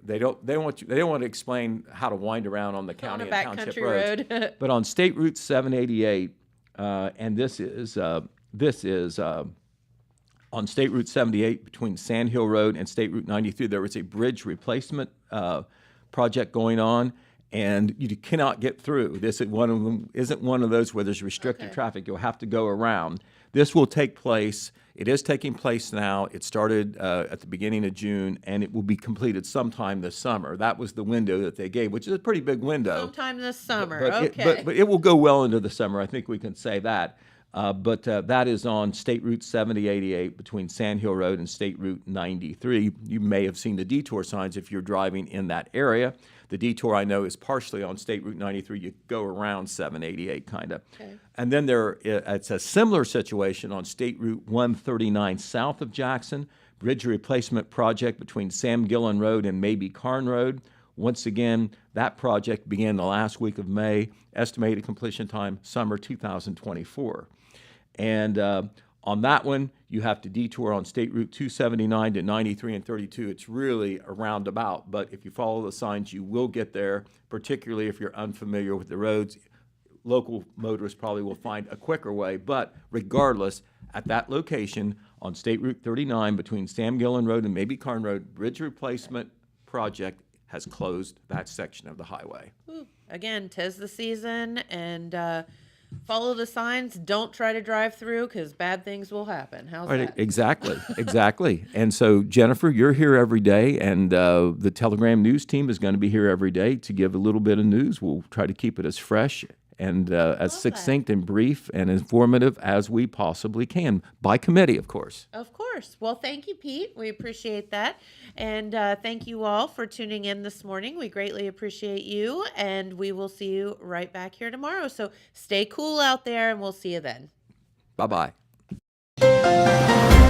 They don't want to explain how to wind around on the county a and township backcountry roads. road. But on State Route 788, and this is on State Route 78 between Sand Hill Road and State Route 93, there was a bridge replacement project going on, and you cannot get through. This is one of them. Isn't one of those where there's restricted traffic. You'll have to go around. This will take place. It is taking place now. It started at the beginning of June, and it will be completed sometime this summer. That was the window that they gave, which is a pretty big window. Sometime this summer. But Okay. but it will go well into the summer. I think we can say that. But that is on State Route 7088 between Sand Hill Road and State Route 93. You may have seen the detour signs if you're driving in that area. The detour, I know, is partially on State Route 93. You go around 788, kind of. Okay. And then it's a similar situation on State Route 139 south of Jackson, bridge replacement project between Sam Gillen Road and Maybe Carn Road. Once again, that project began the last week of May. Estimated completion time, summer 2024. And on that one, you have to detour on State Route 279 to 93 and 32. It's really a roundabout, but if you follow the signs, you will get there, particularly if you're unfamiliar with the roads. Local motorists probably will find a quicker way, but regardless, at that location on State Route 39 between Sam Gillen Road and Maybe Carn Road, bridge replacement project has closed that section of the highway. Again, 'tis the season, and follow the signs. Don't try to drive through, because bad things will happen. How's Right, that? exactly. And so, Jennifer, you're here every day, and the Telegram News team is going to be here every day to give a little bit of news. We'll try to keep it as fresh and as succinct and brief and informative as we possibly can, by committee, of course. Of course. Well, thank you, Pete. We appreciate that. And thank you all for tuning in this morning. We greatly appreciate you, and we will see you right back here tomorrow. So stay cool out there, and we'll see you then. Bye-bye.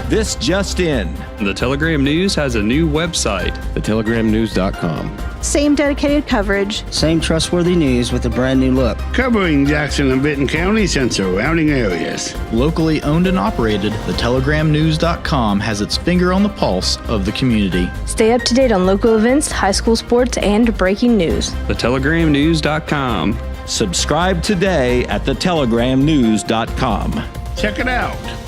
This just in. The Telegram News has a new website. thetelegramnews.com. Same dedicated coverage. Same trustworthy news with a brand new look. Covering Jackson and Benton counties and surrounding areas. Locally owned and operated, thetelegramnews.com has its finger on the pulse of the community. Stay up to date on local events, high school sports, and breaking news. thetelegramnews.com. Subscribe today at thetelegramnews.com. Check it out.